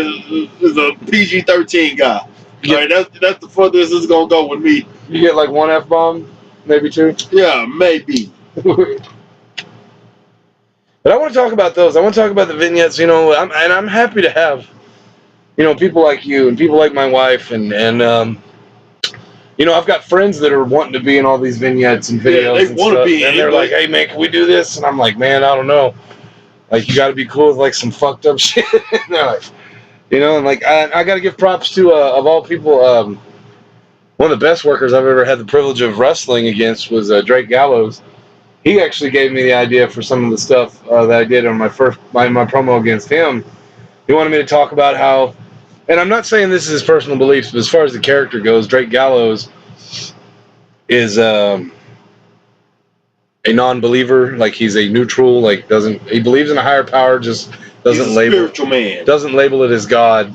is a PG-13 guy. Yeah. Right, that's the furthest it's gonna go with me. You get like one F-bomb, maybe two. Yeah, maybe. But I want to talk about those. I want to talk about the vignettes. You know, I'm happy to have, you know, people like you and people like my wife and you know, I've got friends that are wanting to be in all these vignettes and videos. Yeah, they want to be. And they're like, "Hey, man, can we do this?" And I'm like, "Man, I don't know. Like, you got to be cool with like some fucked up shit." And they're like. You know, and like I got to give props to of all people, one of the best workers I've ever had the privilege of wrestling against was Drake Gallows. He actually gave me the idea for some of the stuff that I did on my promo against him. He wanted me to talk about how, and I'm not saying this is his personal beliefs, but as far as the character goes, Drake Gallows is a non-believer. Like he's a neutral. Like he believes in a higher power, just. Doesn't label it as God,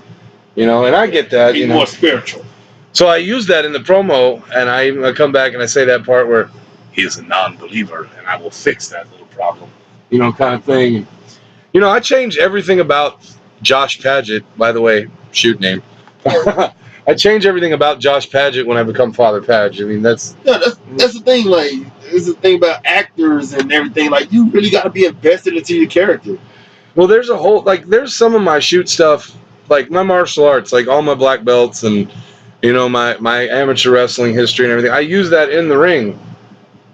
you know, and I get that. He's more spiritual. So I use that in the promo, and I come back and I say that part where he is a non-believer, and I will fix that little problem, you know, kind of thing. You know, I change everything about Josh Padgett. By the way, shoot name. I change everything about Josh Padgett when I become Father Padge. I mean, that's the thing. Like, it's the thing about actors and everything. Like, you really got to be invested into your character. Well, there's there's some of my shoot stuff, like my martial arts, like all my black belts and, you know, my amateur wrestling history and everything. I use that in the ring.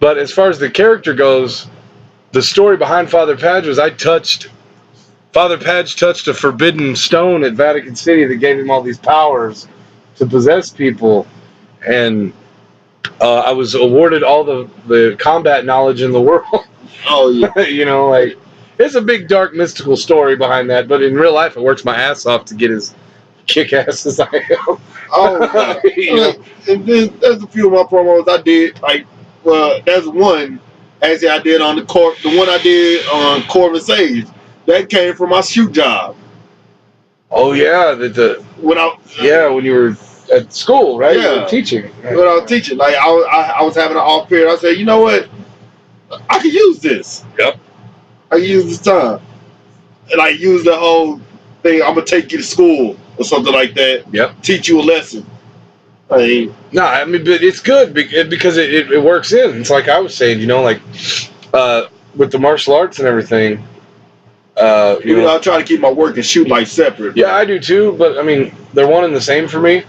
But as far as the character goes, the story behind Father Padge was Father Padge touched a forbidden stone at Vatican City that gave him all these powers to possess people. And I was awarded all the combat knowledge in the world. Oh, yeah. You know, like... It's a big, dark, mystical story behind that, but in real life, I worked my ass off to get as kick-ass as I am. Oh, you know? And there's a few of my promos I did. Like, well, there's one actually I did on the one I did on Corbin Sage. That came from my shoot job. Oh yeah, when you were at school, right? Yeah, you were teaching. Right? When I was teaching, like I was having an off period. I said, you know what, I could use this. Yep. I use this time, and I use the whole thing. I'm gonna take you to school or something like that. Yep. Teach you a lesson. But it's good because it works in. It's like I was saying, you know, like with the martial arts and everything. You know, I try to keep my work and shoot life separate. Yeah, I do too. But I mean, they're one and the same for me.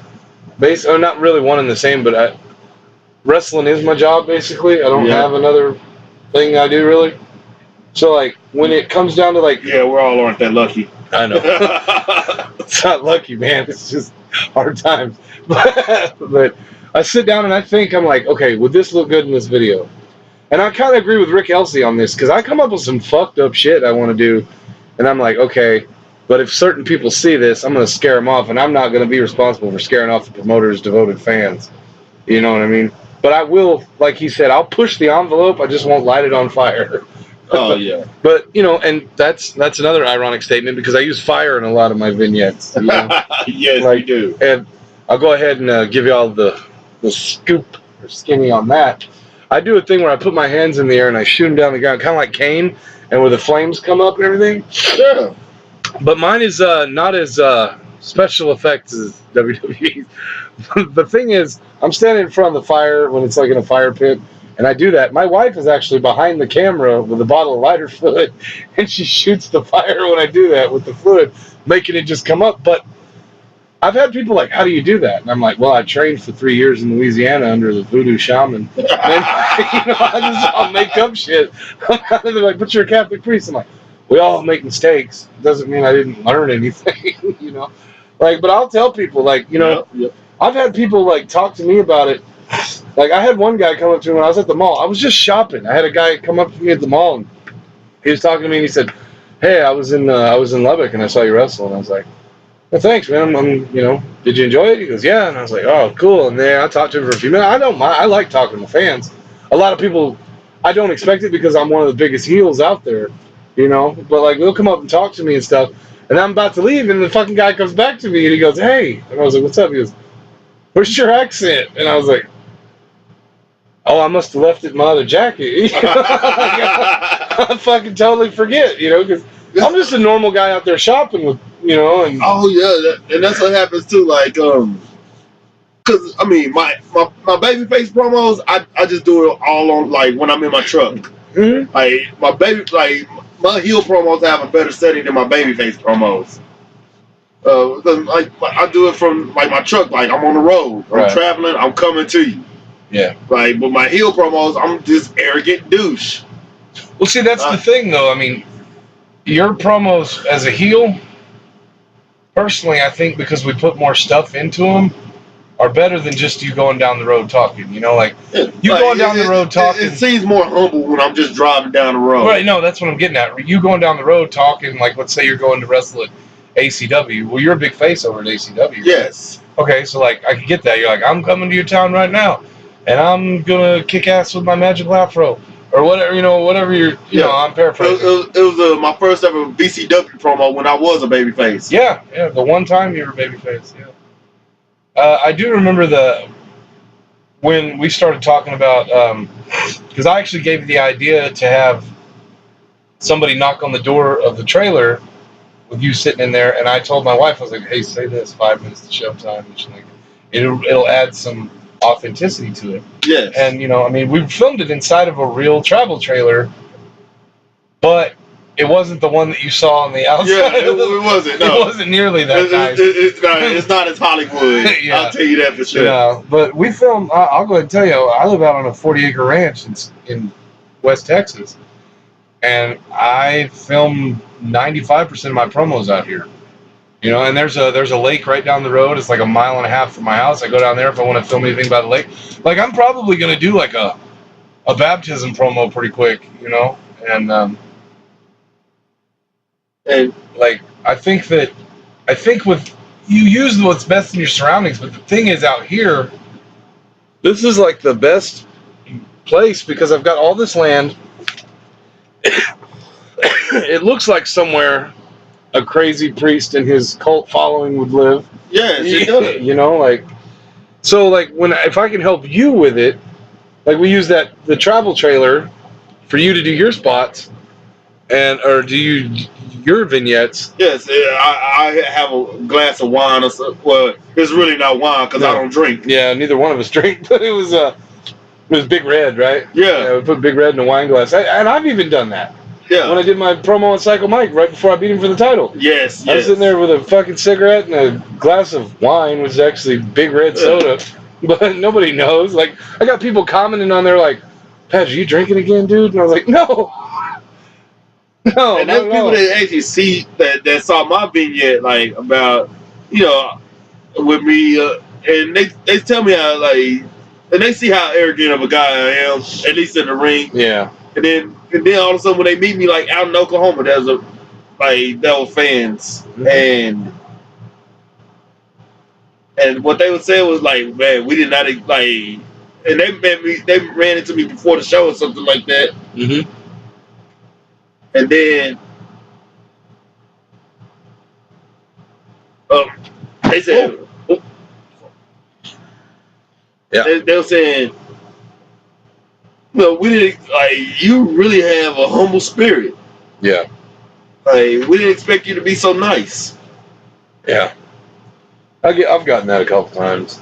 Not really one and the same, but wrestling is my job basically. I don't have another thing I do really. So, like, when it comes down to, like... Yeah, we all aren't that lucky. I know. It's not lucky, man. It's just hard times. But I sit down and I think, I'm like, okay, would this look good in this video? And I kind of agree with Rick Elsey on this, because I come up with some fucked up shit I want to do. And I'm like, okay, But if certain people see this, I'm going to scare them off, and I'm not going to be responsible for scaring off the promoter's devoted fans. You know what I mean? But I will, like he said, I'll push the envelope. I just won't light it on fire. Oh yeah. But you know, and that's another ironic statement because I use fire in a lot of my vignettes. You know? Yes, like, you do. And I'll go ahead and give y'all the scoop or skinny on that. I do a thing where I put my hands in the air and I shoot them down the ground, kind of like Kane, and where the flames come up and everything. Yeah. But mine is not as special effects as WWE. The thing is, I'm standing in front of the fire when it's like in a fire pit, and I do that. My wife is actually behind the camera with a bottle of lighter fluid, and she shoots the fire when I do that with the fluid, making it just come up. But I've had people like, how do you do that? And I'm like, well, I trained for 3 years in Louisiana under the voodoo shaman. And, I'll make up shit. They're like, but you're a Catholic priest. I'm like, we all make mistakes. It doesn't mean I didn't learn anything, Like, but I'll tell people, like, Yep. I've had people, like, talk to me about it. Like, I had one guy come up to me when I was at the mall. I was just shopping. I had a guy come up to me at the mall, and he was talking to me, and he said, hey, I was in Lubbock, and I saw you wrestle. And I was like, well, thanks, man. Did you enjoy it? He goes, yeah. And I was like, oh, cool. And then I talked to him for a few minutes. I don't mind. I like talking to fans. A lot of people, I don't expect it because I'm one of the biggest heels out there, But, like, they'll come up and talk to me and stuff. And I'm about to leave, and the fucking guy comes back to me, and he goes, hey. And I was like, what's up? He goes, where's your accent? And I was like, oh, I must have left it in my other jacket. I fucking totally forget, because I'm just a normal guy out there shopping with, and oh yeah, and that's what happens too. Like, cause I mean, my babyface promos, I just do it all on like when I'm in my truck. Mm-hmm. Like my heel promos have a better setting than my babyface promos. Like I do it from like my truck, like I'm on the road, I'm traveling, I'm coming to you. Yeah. Like, but my heel promos, I'm just arrogant douche. Well, see, that's the thing, though. I mean, your promos as a heel, personally, I think because we put more stuff into them, are better than just you going down the road talking. Like you like, going down the road talking. It seems more humble when I'm just driving down the road. Right? No, that's what I'm getting at. You going down the road talking, like let's say you're going to wrestle at ACW. Well, you're a big face over at ACW. Right? Yes. Okay, so like I could get that. You're like, I'm coming to your town right now, and I'm gonna kick ass with my magical afro. Or whatever, whatever you're, I'm paraphrasing. It was my first ever BCW promo when I was a babyface. Yeah, the one time you were a babyface, yeah. I do remember when we started talking about, because I actually gave you the idea to have somebody knock on the door of the trailer with you sitting in there, and I told my wife, I was like, hey, say this, 5 minutes to showtime. And she's like, it'll add some authenticity to it. Yes. And we filmed it inside of a real travel trailer, but it wasn't the one that you saw on the outside. Yeah, it wasn't. No. It wasn't nearly that nice. It's not as Hollywood. Yeah. I'll tell you that for sure. Yeah, but we filmed. I'll go ahead and tell you. I live out on a 40-acre ranch in West Texas, and I film 95% of my promos out here. And there's a lake right down the road. It's like 1.5 miles from my house. I go down there if I want to film anything about the lake. Like I'm probably gonna do like a baptism promo pretty quick, and like I think with you use what's best in your surroundings, but the thing is out here, this is like the best place because I've got all this land. It looks like somewhere a crazy priest and his cult following would live. Yes, it does. So if I can help you with it, like we use the travel trailer for you to do your spots, or do your vignettes. Yes, I have a glass of wine or something. Well, it's really not wine because I don't drink. Yeah, neither one of us drink, but it was Big Red, right? Yeah. We put Big Red in a wine glass, and I've even done that. Yeah. When I did my promo on Psycho Mike right before I beat him for the title. Yes. I was sitting there with a fucking cigarette and a glass of wine, which is actually Big Red soda, but nobody knows. Like, I got people commenting on there like, Padge, are you drinking again, dude? And I was like, no. No. And there's people that actually see that saw my vignette, like, about, with me, and they tell me how, like, and they see how arrogant of a guy I am, at least in the ring. Yeah. And then all of a sudden when they meet me like out in Oklahoma, there's like that were fans, and what they would say was like, man, we did not like, and they ran into me before the show or something like that, and then they said, they were saying, no, we didn't like. You really have a humble spirit. Yeah. Like we didn't expect you to be so nice. Yeah. I've gotten that a couple times.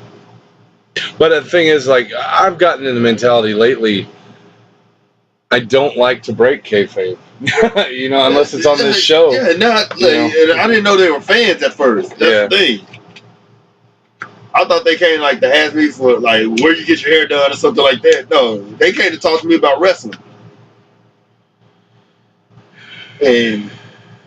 But the thing is, like, I've gotten in the mentality lately, I don't like to break kayfabe. You know, unless it's on this show. Yeah, not like, and I didn't know they were fans at first. That's the thing. I thought they came like to ask me for like where you get your hair done or something like that. No, they came to talk to me about wrestling. And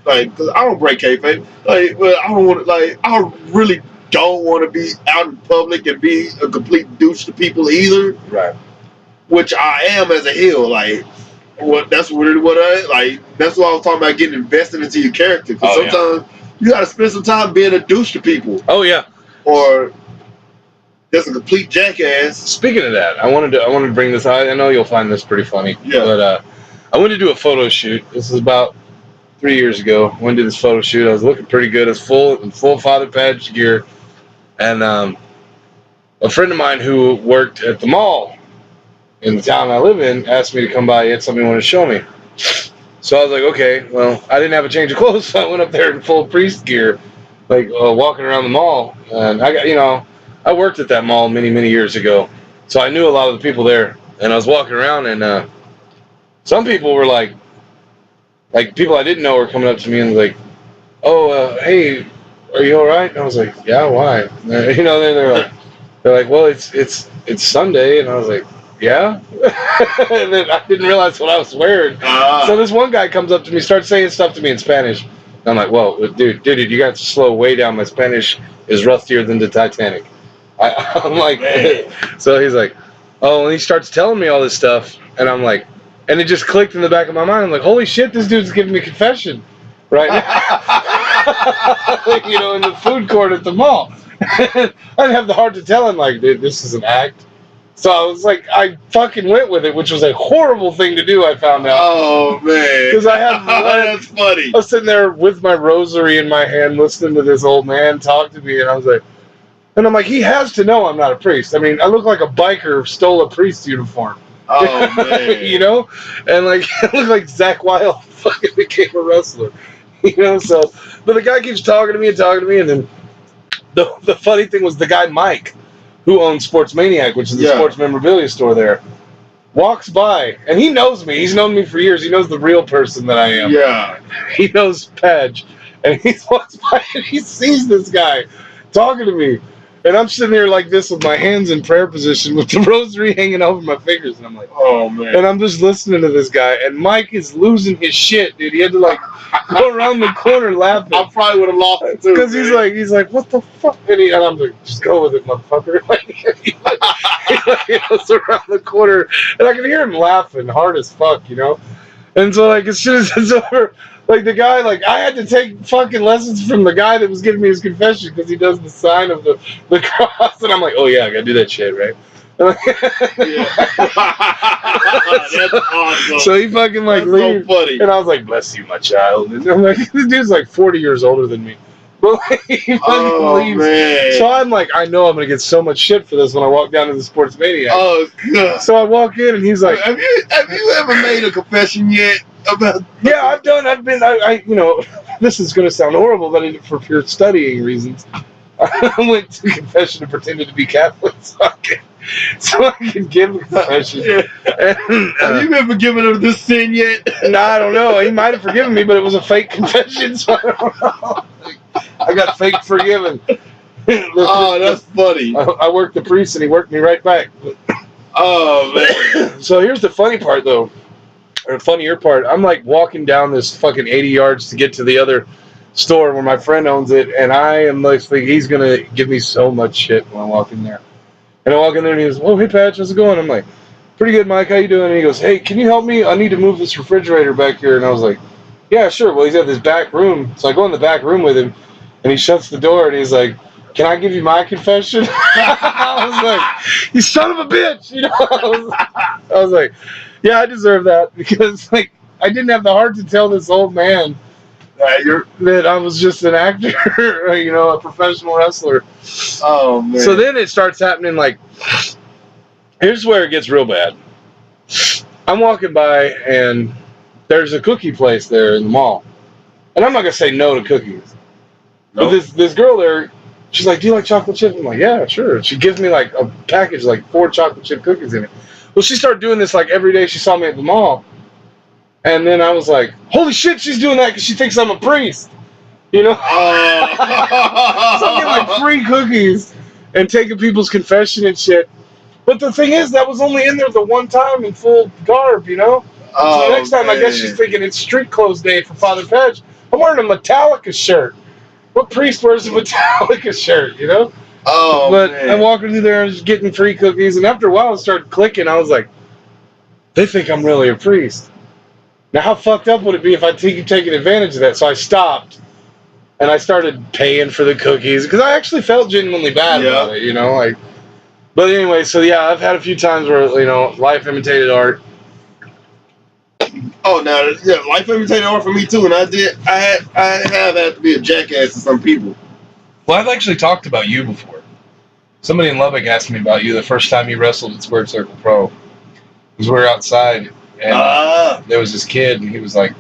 like, cause I don't break kayfabe. Like, well, I don't want to. Like, I really don't want to be out in public and be a complete douche to people either. Right. Which I am as a heel. Like, that's what I like. That's why I was talking about getting invested into your character. Because sometimes you got to spend some time being a douche to people. Oh yeah. Or just a complete jackass. Speaking of that, I wanted to bring this out. I know you'll find this pretty funny. Yeah. But I went to do a photo shoot. This is about 3 years ago. I went to do this photo shoot. I was looking pretty good. I was full Father Padge gear. And a friend of mine who worked at the mall in the town I live in asked me to come by. He had something he wanted to show me. So I was like, okay. Well, I didn't have a change of clothes, so I went up there in full priest gear, like walking around the mall. And I got, I worked at that mall many, many years ago, so I knew a lot of the people there. And I was walking around, and some people were like people I didn't know were coming up to me and like, "Oh, hey, are you all right?" And I was like, "Yeah, why?" They're like, "Well, it's Sunday," and I was like, "Yeah," and then I didn't realize what I was wearing. So this one guy comes up to me, starts saying stuff to me in Spanish. And I'm like, "Whoa, dude, you got to slow way down. My Spanish is rustier than the Titanic." I'm like, so he's like, "Oh," and he starts telling me all this stuff, and I'm like, and it just clicked in the back of my mind. I'm like, "Holy shit, this dude's giving me confession right now." In the food court at the mall. I didn't have the heart to tell him, like, "Dude, this is an act." So I was like, I fucking went with it, which was a horrible thing to do, I found out. Oh, man. Because I had that's funny. I was sitting there with my rosary in my hand listening to this old man talk to me, and I was like, and I'm like, he has to know I'm not a priest. I mean, I look like a biker who stole a priest uniform. Oh, man. And like, I look like Zach Wilde fucking became a wrestler. So, but the guy keeps talking to me, and then the funny thing was the guy Mike, who owns Sports Maniac, which is the sports memorabilia store there, walks by, and he knows me. He's known me for years. He knows the real person that I am. Yeah. He knows Padge, and he walks by and he sees this guy talking to me. And I'm sitting there like this with my hands in prayer position with the rosary hanging over my fingers. And I'm like, oh, man. And I'm just listening to this guy. And Mike is losing his shit, dude. He had to like go around the corner laughing. I probably would have lost it too. Because he's like, what the fuck? And I'm like, just go with it, motherfucker. He goes around the corner. And I can hear him laughing hard as fuck, And so like as soon as it's over, like the guy, like I had to take fucking lessons from the guy that was giving me his confession because he does the sign of the cross, and I'm like, oh yeah, I gotta do that shit, right? That's awesome. So he fucking like leaves, so funny. And I was like, bless you, my child. And I'm like, this dude's like 40 years older than me. But like, he fucking leaves. Man. So I'm like, I know I'm gonna get so much shit for this when I walk down to the Sports Maniac. Oh god. So I walk in and he's like, have you ever made a confession yet about? Yeah, I've been, this is gonna sound horrible, but for pure studying reasons, I went to confession and pretended to be Catholic so I can give a confession. And, have you been forgiven of this sin yet? No, I don't know. He might have forgiven me, but it was a fake confession, so I don't know. I got fake forgiven. Oh, that's funny. I worked the priest and he worked me right back. Oh, man. So here's the funny part, though. Or funnier part. I'm like walking down this fucking 80 yards to get to the other store where my friend owns it, and I am like, he's going to give me so much shit when I walk in there. And I walk in there and he goes, "Oh, hey, Patch, how's it going?" I'm like, "Pretty good, Mike. How you doing?" And he goes, "Hey, can you help me? I need to move this refrigerator back here." And I was like, Yeah, sure. Well, he's at this back room. So I go in the back room with him, and he shuts the door, and he's like, "Can I give you my confession?" I was like, "You son of a bitch!" You know. I was like, "Yeah, I deserve that because like I didn't have the heart to tell this old man that I was just an actor, you know, a professional wrestler." Oh man. So then it starts happening. Like, here's where it gets real bad. I'm walking by, and there's a cookie place there in the mall. And I'm not going to say no to cookies. Nope. But this girl there, she's like, "Do you like chocolate chip?" I'm like, "Yeah, sure." She gives me like a package, like 4 chocolate chip cookies in it. Well, she started doing this like every day she saw me at the mall. And then I was like, "Holy shit, she's doing that because she thinks I'm a priest." You know? So I'm getting like free cookies and taking people's confession and shit. But the thing is, that was only in there the one time in full garb, you know? So the next time, I guess she's thinking it's street clothes day for Father Padge. I'm wearing a Metallica shirt. What priest wears a Metallica shirt, you know? Oh, but man. I'm walking through there and just getting free cookies. And after a while, it started clicking. I was like, they think I'm really a priest. Now, how fucked up would it be if I keep taking advantage of that? So I stopped. And I started paying for the cookies because I actually felt genuinely bad about it, you know? Like, but anyway, so yeah, I've had a few times where, you know, life imitated art. Oh, no, yeah, life imitated art for me too, and I have had to be a jackass to some people. Well, I've actually talked about you before. Somebody in Lubbock asked me about you the first time you wrestled at Squared Circle Pro. Because we were outside, and there was this kid, and he was like,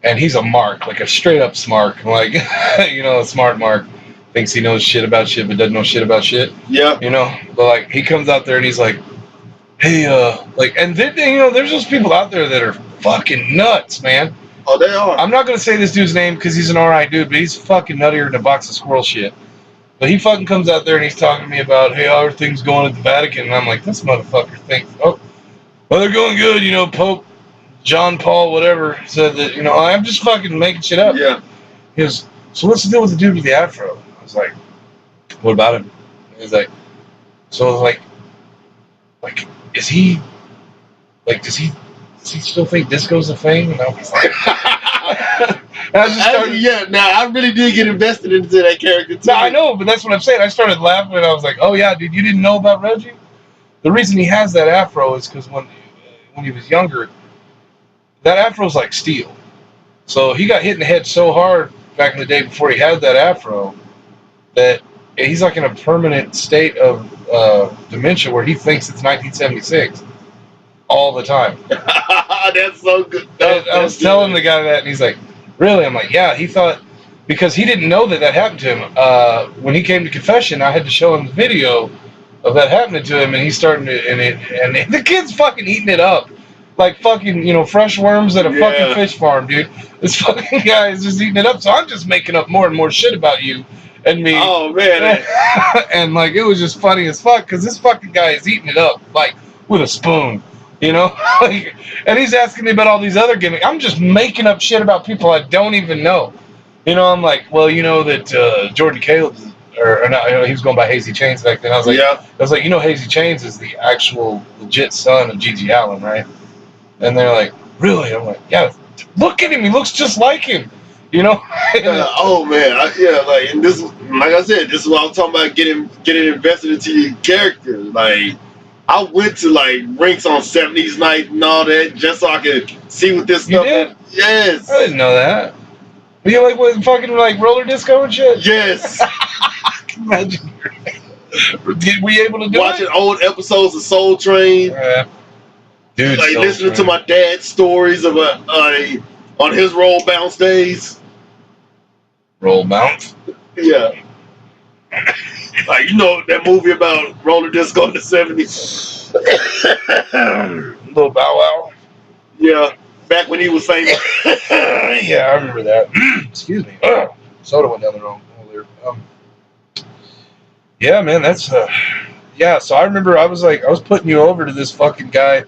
and he's a mark, like a straight up smart, like, you know, a smart mark. Thinks he knows shit about shit, but doesn't know shit about shit. Yeah. You know, but like, he comes out there and he's like, "Hey, like," and then, you know, there's those people out there that are fucking nuts, man. Oh, they are. I'm not gonna say this dude's name because he's an alright dude, but he's fucking nuttier than a box of squirrel shit. But he fucking comes out there and he's talking to me about, "Hey, how are things going at the Vatican?" And I'm like, this motherfucker thinks, "Oh, well, they're going good, you know, Pope John Paul, whatever, said that, you know," I'm just fucking making shit up. Yeah. He goes, "So what's the deal with the dude with the afro?" I was like, "What about him?" He's like, "So like, is he, like, does he still think disco's a thing?" And I was like, I just started, yeah, now I really did get invested into that character too. No, I know, but that's what I'm saying. I started laughing and I was like, "Oh yeah, dude, you didn't know about Reggie?" The reason he has that afro is because when he was younger, that afro's like steel. So he got hit in the head so hard back in the day before he had that afro that he's like in a permanent state of dementia where he thinks it's 1976 all the time. That's so good. I was telling the guy that, and he's like, "Really?" I'm like, "Yeah." He thought, because he didn't know that happened to him. When he came to confession, I had to show him the video of that happening to him, and he's starting to, and the kid's fucking eating it up. Like fucking, you know, fresh worms at a fucking fish farm, dude. This fucking guy is just eating it up. So I'm just making up more and more shit about you and me. Oh, man. And like, it was just funny as fuck because this fucking guy is eating it up, like, with a spoon, you know? Like, and he's asking me about all these other gimmicks. I'm just making up shit about people I don't even know. You know, I'm like, "Well, you know that Jordan Caleb, or not, you know, he was going by Hazy Chains back then." I was like, "You know, Hazy Chains is the actual legit son of Gigi Allen, right?" And they're like, "Really?" I'm like, "Yeah, look at him. He looks just like him." You know? Oh man, like, and this, like I said, this is what I'm talking about. Getting invested into your character. Like, I went to like rinks on 70s night and all that just so I could see what this stuff is. Yes. I didn't know that. You like what, fucking like roller disco and shit? Yes. Imagine. Were you able to do watching old episodes of Soul Train? Dude, like Soul listening Train. to my dad's stories of on his roll bounce days. Roll bounce? Yeah. Like, you know that movie about roller disco in the 70s? Little Bow Wow? Yeah. Back when he was famous. Yeah, I remember that. Excuse me. Soda went down the wrong hole there. Yeah, man, that's yeah. So I remember I was putting you over to this fucking guy.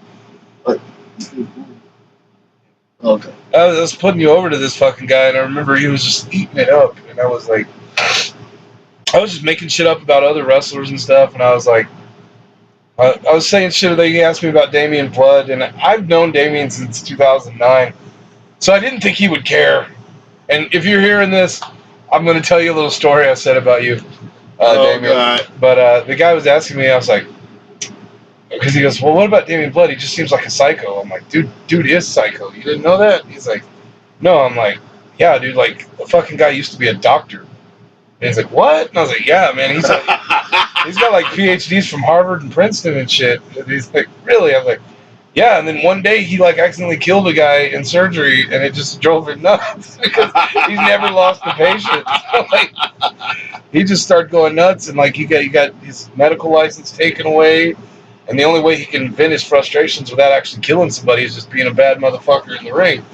Okay. I was putting you over to this fucking guy, and I remember he was just eating it up, and I was like, I was just making shit up about other wrestlers and stuff, and I was like, I was saying shit that he asked me about Damian Blood, and I've known Damian since 2009. So I didn't think he would care. And if you're hearing this, I'm going to tell you a little story I said about you, Damien. God. But the guy was asking me, I was like, because he goes, well, what about Damian Blood? He just seems like a psycho. I'm like, dude is psycho. You didn't know that? He's like, no. I'm like, yeah, dude, like, the fucking guy used to be a doctor. And he's like, what? And I was like, yeah, man. He's got like PhDs from Harvard and Princeton and shit. And he's like, really? I'm like, yeah. And then one day he like accidentally killed a guy in surgery, and it just drove him nuts because he's never lost a patient. So, like, he just started going nuts, and like he got his medical license taken away, and the only way he can vent his frustrations without actually killing somebody is just being a bad motherfucker in the ring.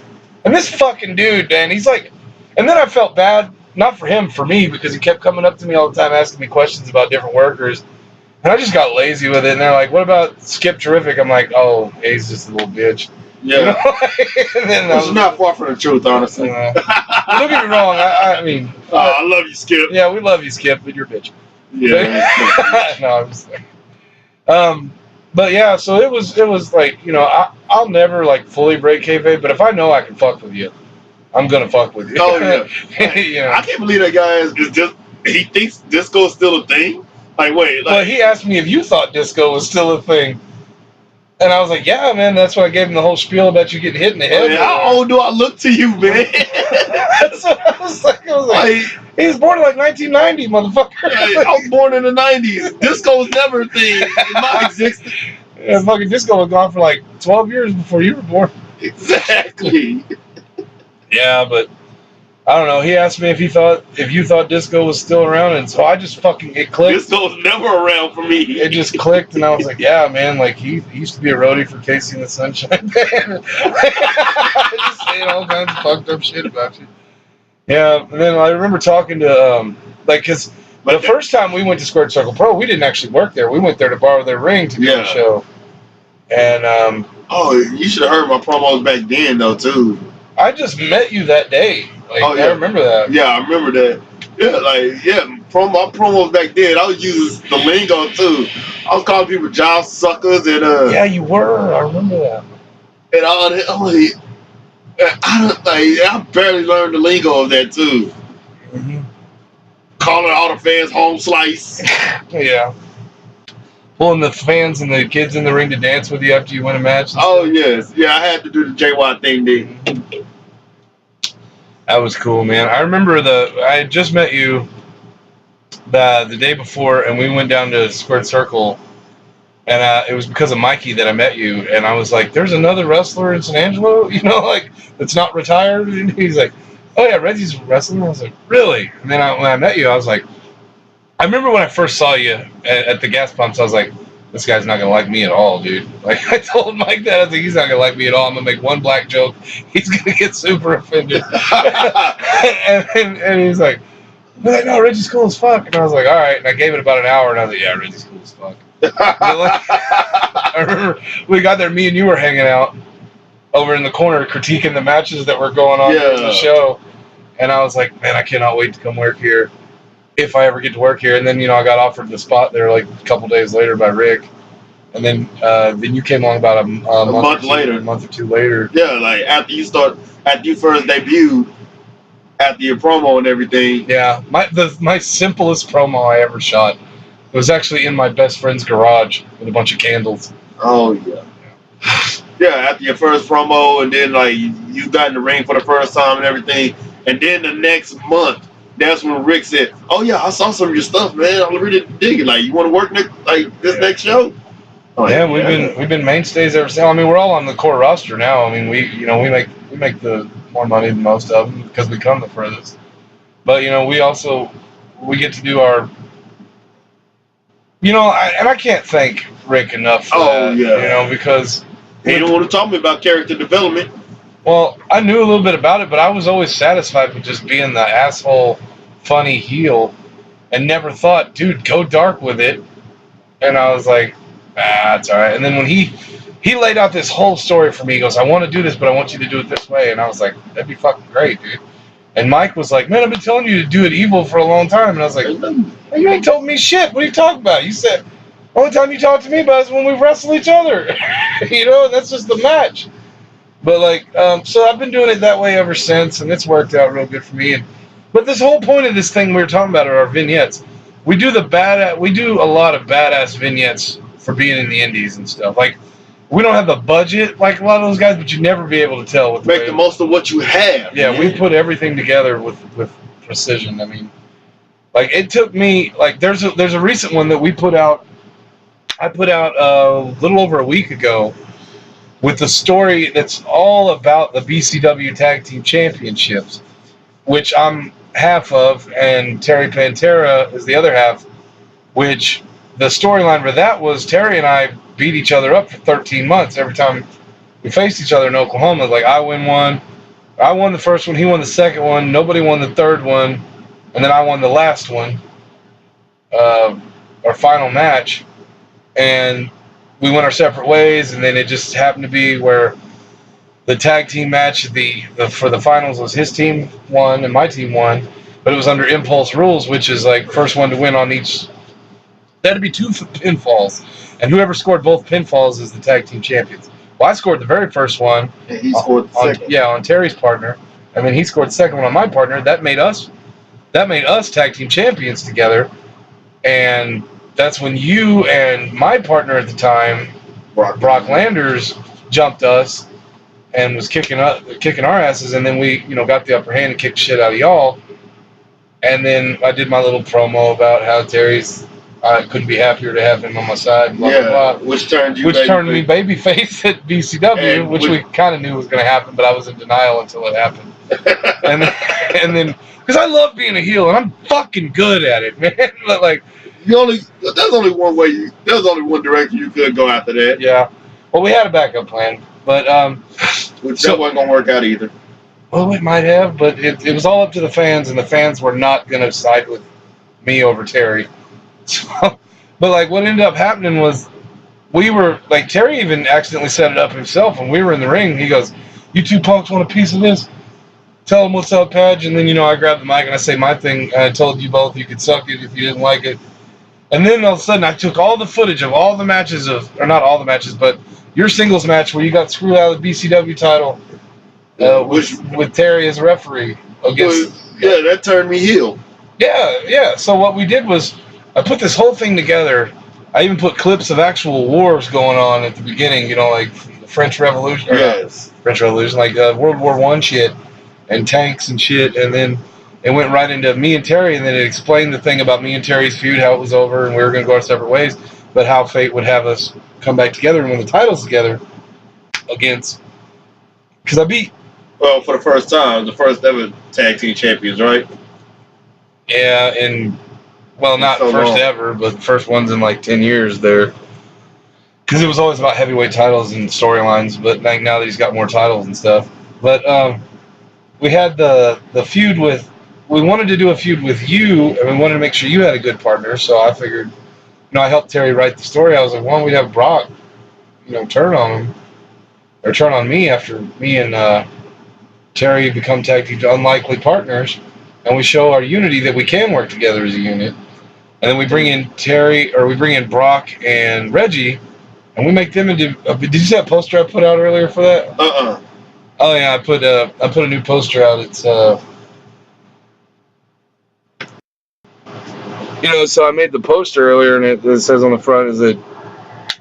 And this fucking dude, man, he's like, and then I felt bad. Not for him, for me, because he kept coming up to me all the time asking me questions about different workers. And I just got lazy with it. And they're like, what about Skip Terrific? I'm like, oh, he's just a little bitch. Yeah. You know? And then it's not far from the truth, honestly. Don't get me wrong. I mean. I love you, Skip. Yeah, we love you, Skip, but you're a bitch. Yeah. No, I'm just like. But yeah, so it was like, you know, I'll never like fully break kayfabe, but if I know I can fuck with you, I'm gonna fuck with you. Oh yeah. You know? I can't believe that guy is just he thinks disco is still a thing. Like wait, like, well, he asked me if you thought disco was still a thing, and I was like, yeah, man. That's why I gave him the whole spiel about you getting hit in the head. How old do I look to you, man? That's what I was like. He was born in like 1990, motherfucker. I was born in the 90s. Disco was never a thing in my existence. Yeah, fucking disco was gone for like 12 years before you were born. Exactly. Yeah, but I don't know. He asked me if you thought disco was still around, and so I just fucking it clicked. Disco was never around for me. It just clicked, and I was like, yeah, man. Like he used to be a roadie for Casey and the Sunshine Band. Just saying all kinds of fucked up shit about you. Yeah, and then I remember talking to because the first time we went to Squared Circle Pro, we didn't actually work there. We went there to borrow their ring to do the show. And oh, you should have heard my promos back then, though, too. I just met you that day. Like, I remember that. Yeah, I remember that. Yeah, my promos back then, I was using the lingo too. I was calling people job suckers and yeah, you were. I remember that. And all that. I'm like, I barely learned the lingo of that too. Mm-hmm. Calling all the fans home slice. Yeah. Pulling the fans and the kids in the ring to dance with you after you win a match. Oh yes, yeah, I had to do the JY thing then. That was cool, man. I remember I had just met you the day before, and we went down to Squared Circle, and it was because of Mikey that I met you, and I was like, there's another wrestler in San Angelo, you know, like, that's not retired, and he's like, oh yeah, Reggie's wrestling. I was like, really? And then when I met you, I was like, I remember when I first saw you at the gas pumps, I was like, this guy's not gonna like me at all, dude. Like, I told Mike that, I was like, he's not gonna like me at all. I'm gonna make one black joke, he's gonna get super offended. and he's like, no, Reggie's cool as fuck. And I was like, all right. And I gave it about an hour, and I was like, yeah, Reggie's cool as fuck. I remember we got there, me and you were hanging out over in the corner critiquing the matches that were going on in the show. And I was like, man, I cannot wait to come work here if I ever get to work here. And then, you know, I got offered the spot there like a couple days later by Rick. And then you came on about a month later. A month or two later. Yeah, like after you first debuted, after your promo and everything. Yeah, my simplest promo I ever shot. It was actually in my best friend's garage with a bunch of candles. Oh yeah. Yeah, after your first promo, and then like you got in the ring for the first time and everything, and then the next month, that's when Rick said, "Oh yeah, I saw some of your stuff, man. I really dig it. Like, you want to work next show?" Yeah, we've been mainstays ever since. I mean, we're all on the core roster now. I mean, we make the more money than most of them because we come the furthest. But you know, we get to do our. You know, I can't thank Rick enough for that, yeah. You know, because he don't want to talk to me about character development. Well, I knew a little bit about it, but I was always satisfied with just being the asshole, funny heel, and never thought, dude, go dark with it. And I was like, it's all right. And then when he laid out this whole story for me, he goes, I want to do this, but I want you to do it this way. And I was like, that'd be fucking great, dude. And Mike was like, man, I've been telling you to do it evil for a long time. And I was like, you ain't told me shit. What are you talking about? You said, the only time you talk to me about is when we wrestle each other. You know, and that's just the match. But like, so I've been doing it that way ever since, and it's worked out real good for me. But this whole point of this thing we were talking about are our vignettes. We do a lot of badass vignettes for being in the indies and stuff. Like, we don't have the budget like a lot of those guys, but you never be able to tell. Make the most of what you have. Yeah, we put everything together with precision. I mean, like it took me like there's a recent one that we put out. I put out a little over a week ago with the story that's all about the BCW Tag Team Championships, which I'm half of, and Terry Pantera is the other half, which the storyline for that was Terry and I beat each other up for 13 months every time we faced each other in Oklahoma. Like, I won the first one, he won the second one, nobody won the third one, and then I won the last one, our final match, and we went our separate ways, and then it just happened to be where the tag team match for the finals was his team won and my team won, but it was under Impulse rules, which is like first one to win on each. There had to be 2 pinfalls, and whoever scored both pinfalls is the tag team champions. Well, I scored the very first one. And he scored the second. Yeah, on Terry's partner, and then he scored the second one on my partner. That made us tag team champions together, and that's when you and my partner at the time, Brock Landers, jumped us and was kicking our asses, and then we, got the upper hand and kicked shit out of y'all. And then I did my little promo about how I couldn't be happier to have him on my side. Blah, blah, blah. Which turned me babyface at BCW, which we kind of knew was going to happen, but I was in denial until it happened. and then, because I love being a heel, and I'm fucking good at it, man. But like, there's only one direction you could go after that. Yeah. Well, we had a backup plan, but that wasn't gonna work out either. Well, it might have, but it was all up to the fans, and the fans were not gonna side with me over Terry. So, but like, what ended up happening was we were like, Terry even accidentally set it up himself. When we were in the ring, he goes, "You two punks want a piece of this? Tell them what's up, Padge." And then I grab the mic and I say my thing. And I told you both you could suck it if you didn't like it. And then all of a sudden, I took all the footage of all the matches or not all the matches, but your singles match where you got screwed out of the BCW title with Terry as referee. That turned me heel. Yeah. So what we did was I put this whole thing together. I even put clips of actual wars going on at the beginning, like the French Revolution. Yes. French Revolution, like World War I shit and tanks and shit. And then it went right into me and Terry, and then it explained the thing about me and Terry's feud, how it was over, and we were going to go our separate ways, but how fate would have us come back together and win the titles together against. Because I beat. Well, for the first time, the first ever tag team champions, right? Yeah, not so first ever, but first ones in like 10 years there. Because it was always about heavyweight titles and storylines, but like now that he's got more titles and stuff. But we had the feud with. We wanted to do a feud with you, and we wanted to make sure you had a good partner. So I figured, I helped Terry write the story. I was like, we'd have Brock, turn on him, or turn on me after me and Terry become tag team unlikely partners, and we show our unity that we can work together as a unit. And then we bring in Brock and Reggie, and we make them into. Did you see that poster I put out earlier for that? Oh yeah, I put a new poster out. It's so I made the poster earlier, and it says on the front is that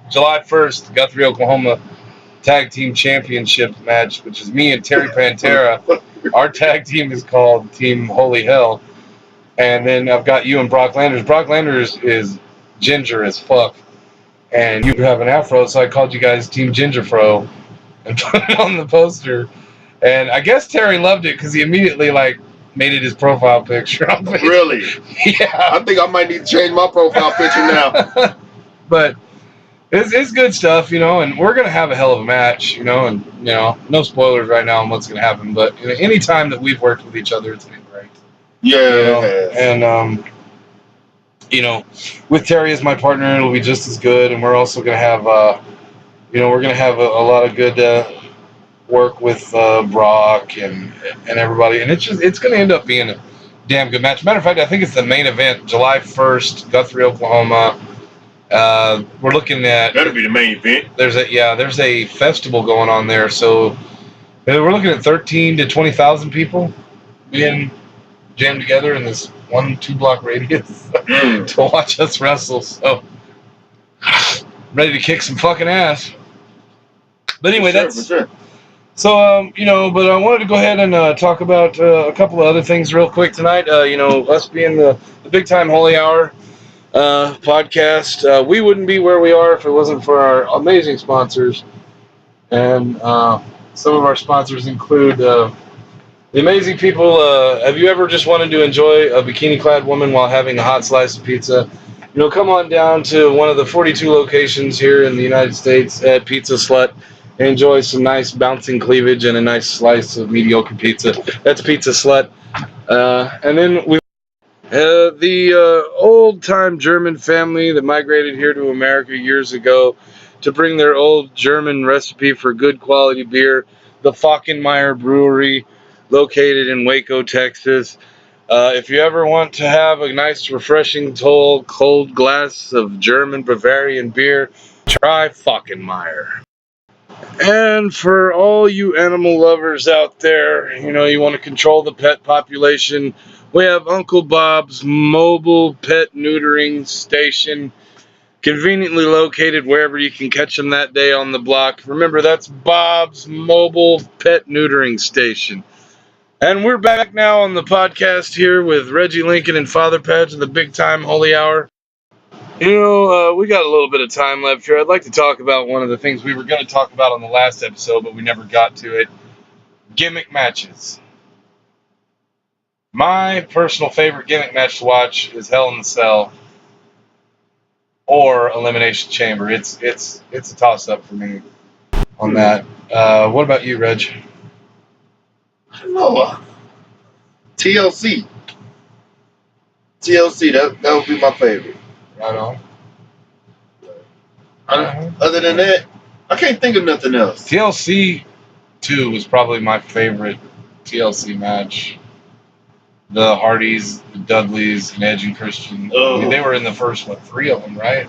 July 1st, Guthrie, Oklahoma, Tag Team Championship match, which is me and Terry Pantera. Our tag team is called Team Holy Hell. And then I've got you and Brock Landers. Brock Landers is ginger as fuck, and you have an afro, so I called you guys Team Ginger Fro and put it on the poster. And I guess Terry loved it because he immediately made it his profile picture. Really? Yeah. I think I might need to change my profile picture now. But it's good stuff, and we're gonna have a hell of a match, and no spoilers right now on what's gonna happen. But any time that we've worked with each other, it's been great. Yeah. And with Terry as my partner, it'll be just as good. And we're also gonna have we're gonna have a lot of good work with Brock and everybody, and it's gonna end up being a damn good match. Matter of fact, I think it's the main event, July 1st, Guthrie, Oklahoma. We're looking at. That'll be the main event. There's a festival going on there, so We're looking at 13 to 20,000 people being jammed together in this 1-2 block radius to watch us wrestle. So, ready to kick some fucking ass. But anyway, for sure. So, but I wanted to go ahead and talk about a couple of other things real quick tonight. Us being the Big Time Holy Hour podcast, we wouldn't be where we are if it wasn't for our amazing sponsors. And some of our sponsors include the amazing people. Have you ever just wanted to enjoy a bikini-clad woman while having a hot slice of pizza? Come on down to one of the 42 locations here in the United States at Pizza Slut and enjoy some nice bouncing cleavage and a nice slice of mediocre pizza. That's Pizza Slut. And then we the old-time German family that migrated here to America years ago to bring their old German recipe for good quality beer, the Falkenmeyer Brewery, located in Waco, Texas. If you ever want to have a nice, refreshing, cold glass of German Bavarian beer, try Falkenmeyer. And for all you animal lovers out there, you want to control the pet population, we have Uncle Bob's mobile pet neutering station, conveniently located wherever you can catch them that day on the block. Remember, that's Bob's mobile pet neutering station. And we're back now on the podcast here with Reggie Lincoln and Father Padge and the Big Time Holy Hour. We got a little bit of time left here. I'd like to talk about one of the things we were going to talk about on the last episode, but we never got to it. Gimmick matches. My personal favorite gimmick match to watch is Hell in the Cell or Elimination Chamber. It's a toss-up for me on that. What about you, Reg? I don't know. TLC. That would be my favorite. Right on. Other than that, I can't think of nothing else. TLC 2 was probably my favorite TLC match. The Hardys, the Dudleys, and Edge and Christian. I mean, they were in the first, 3 of them, right?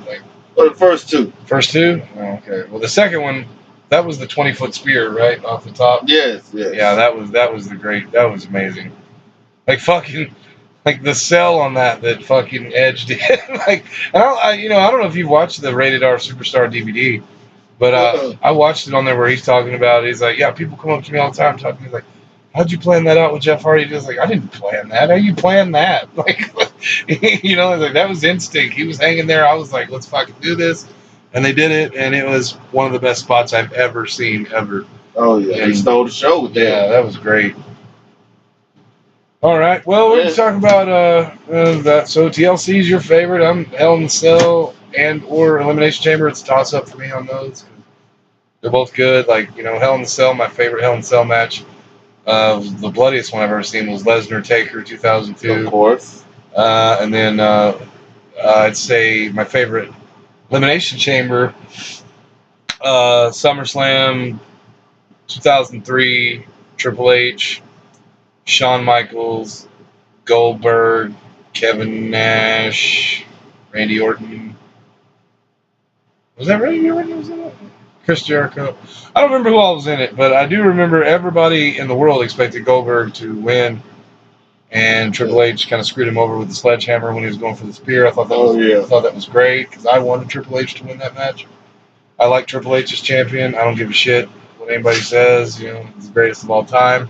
The first 2. First 2? Oh, okay. Well, the second one, that was the 20-foot spear, right, off the top? Yes. Yeah, that was that was amazing. The sell on that fucking Edge did. I don't know if you've watched the Rated R Superstar DVD, but I watched it on there where he's talking about. He's like, yeah, people come up to me all the time talking to me like, how'd you plan that out with Jeff Hardy? He was like, I didn't plan that. How you plan that? That was instinct. He was hanging there. I was like, let's fucking do this, and they did it, and it was one of the best spots I've ever seen ever. Oh yeah, he stole the show with that. Yeah, that was great. All right, well, we're going to talk about that. So TLC is your favorite. I'm Hell in the Cell and or Elimination Chamber. It's a toss-up for me on those. They're both good. Hell in the Cell, my favorite Hell in the Cell match. The bloodiest one I've ever seen was Lesnar Taker 2002. Of course. And then I'd say my favorite Elimination Chamber, SummerSlam 2003, Triple H, Shawn Michaels, Goldberg, Kevin Nash, Randy Orton. Was that Randy Orton was in it? Chris Jericho. I don't remember who all was in it, but I do remember everybody in the world expected Goldberg to win, and Triple H kind of screwed him over with the sledgehammer when he was going for the spear. I thought that was great because I wanted Triple H to win that match. I like Triple H as champion. I don't give a shit what anybody says. He's the greatest of all time.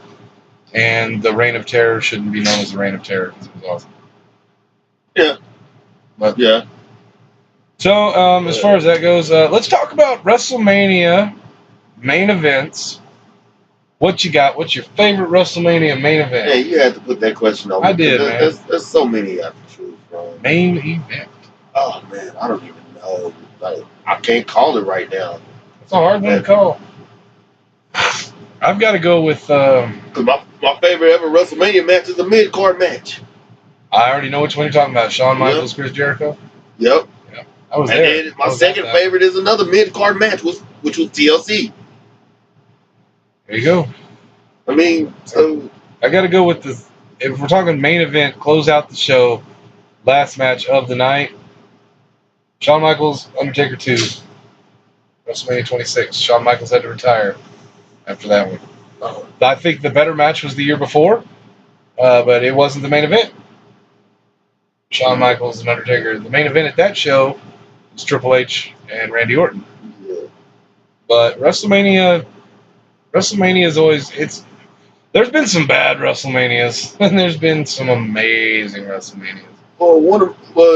And the Reign of Terror shouldn't be known as the Reign of Terror because it was awesome. Yeah. But yeah. So, as far as that goes, let's talk about WrestleMania main events. What you got? What's your favorite WrestleMania main event? Yeah, you had to put that question on me. I did, man. There's so many I can choose from. Main event. Oh, man, I don't even know. I can't call it right now. It's a hard one to call. I've got to go with... Because my favorite ever WrestleMania match is a mid-card match. I already know which one you're talking about. Shawn Michaels, Chris Jericho? Yep. I was there. And my second favorite is another mid-card match, which was TLC. There you go. I mean, so... I got to go with the... If we're talking main event, close out the show, last match of the night, Shawn Michaels, Undertaker 2, WrestleMania 26. Shawn Michaels had to retire after that one. I think the better match was the year before, but it wasn't the main event. Shawn Michaels and Undertaker. The main event at that show was Triple H and Randy Orton. Yeah. But WrestleMania is always there's been some bad WrestleManias and there's been some amazing WrestleManias. Well,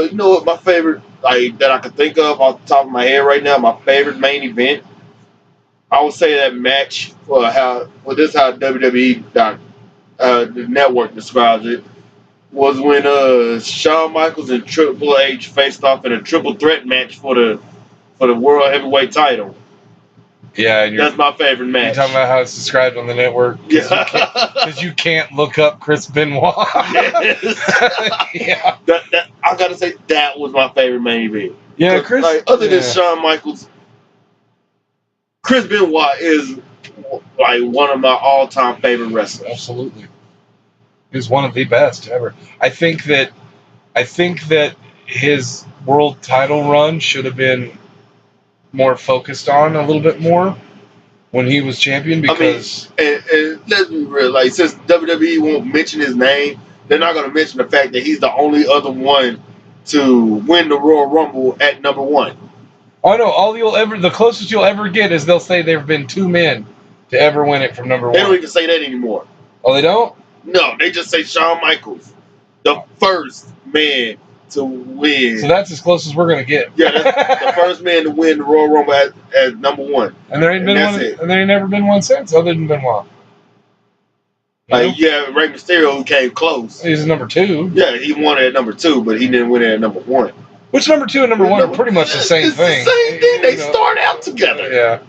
you know what my favorite that I can think of off the top of my head right now, my favorite main event, I would say that match this is how WWE the network describes it, was when Shawn Michaels and Triple H faced off in a triple threat match for the World Heavyweight title. Yeah, that's my favorite match. You're talking about how it's described on the network? Yeah. Because you can't look up Chris Benoit. Yes. Yeah. That I gotta say that was my favorite main event. Yeah, Chris. Other than Shawn Michaels, Chris Benoit is like one of my all-time favorite wrestlers. Absolutely. He's one of the best ever. I think that his world title run should have been more focused on a little bit more when he was champion, because and let's be real, like, since WWE won't mention his name, they're not going to mention the fact that he's the only other one to win the Royal Rumble at number 1. I know the closest you'll ever get is they'll say there have been 2 men to ever win it from number 1. They don't even say that anymore. Oh, they don't? No, they just say Shawn Michaels, the first man to win. So that's as close as we're going to get. Yeah, that's the first man to win the Royal Rumble at number 1. And there ain't never been one since, other than Benoit. Yeah, Rey Mysterio, who came close. He's number 2. Yeah, he won it at number 2, but he didn't win it at number 1. Which number 2 and number 1 are pretty much the same thing. It's the same thing. They start out together. Yeah.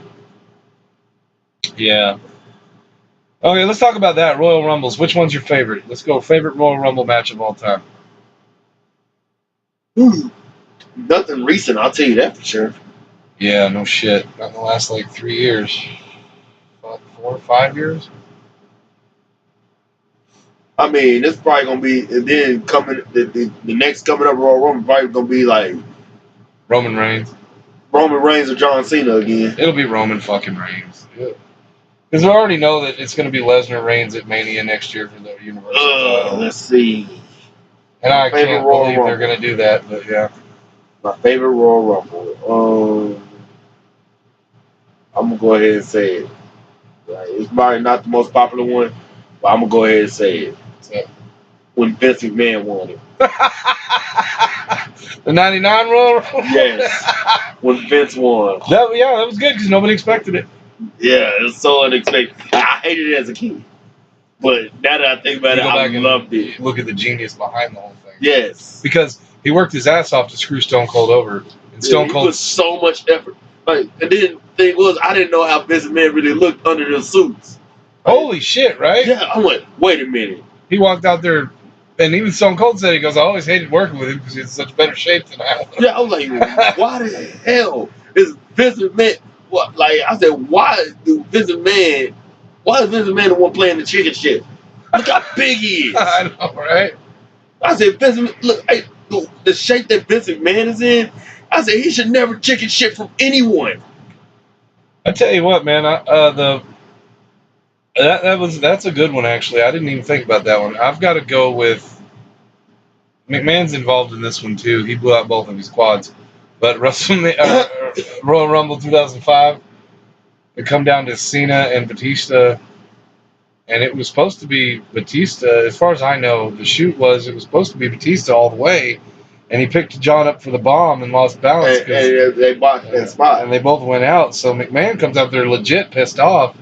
Yeah. Okay, let's talk about that. Royal Rumbles. Which one's your favorite? Let's go. Favorite Royal Rumble match of all time. Nothing recent, I'll tell you that for sure. Yeah, no shit. Not in the last 3 years. 4 or 5 years? I mean, it's probably gonna be, and then the next coming up Royal Rumble probably gonna be like Roman Reigns or John Cena again. It'll be Roman fucking Reigns. Because we already know that it's gonna be Lesnar Reigns at Mania next year for the Universal title. Let's see. And I can't believe they're gonna do that, but yeah. My favorite Royal Rumble. I'm gonna go ahead and say it. It's probably not the most popular one, but I'm gonna go ahead and say it. When Vince McMahon won it. The 99 Royal Rumble? Yes. When Vince won. That was good because nobody expected it. Yeah, it was so unexpected. I hated it as a kid. But now that I think about it, I loved it. Look at the genius behind the whole thing. Yes. Because he worked his ass off to screw Stone Cold over. And Stone Cold put so much effort. And then the thing was, I didn't know how Vince McMahon really looked under the suits. Holy shit, right? Yeah, I went, wait a minute. He walked out there, and even Stone Cold said, he goes, I always hated working with him because he's in such better shape than I am. Yeah, I was like, why the hell is Vince McMahon, I said, why is Vince McMahon the one playing the chicken shit? Look how big he is. I know, right? I said, Vince McMahon, look, the shape that Vince McMahon is in, I said, he should never chicken shit from anyone. I tell you what, man, that's a good one, actually. I didn't even think about that one. I've got to go with McMahon's involved in this one too. He blew out both of his quads. But Royal Rumble 2005, it come down to Cena and Batista, and it was supposed to be Batista. As far as I know, the shoot was it was supposed to be Batista all the way, and he picked John up for the bomb and lost balance. And they bought that spot, and they both went out. So McMahon comes out there legit pissed off,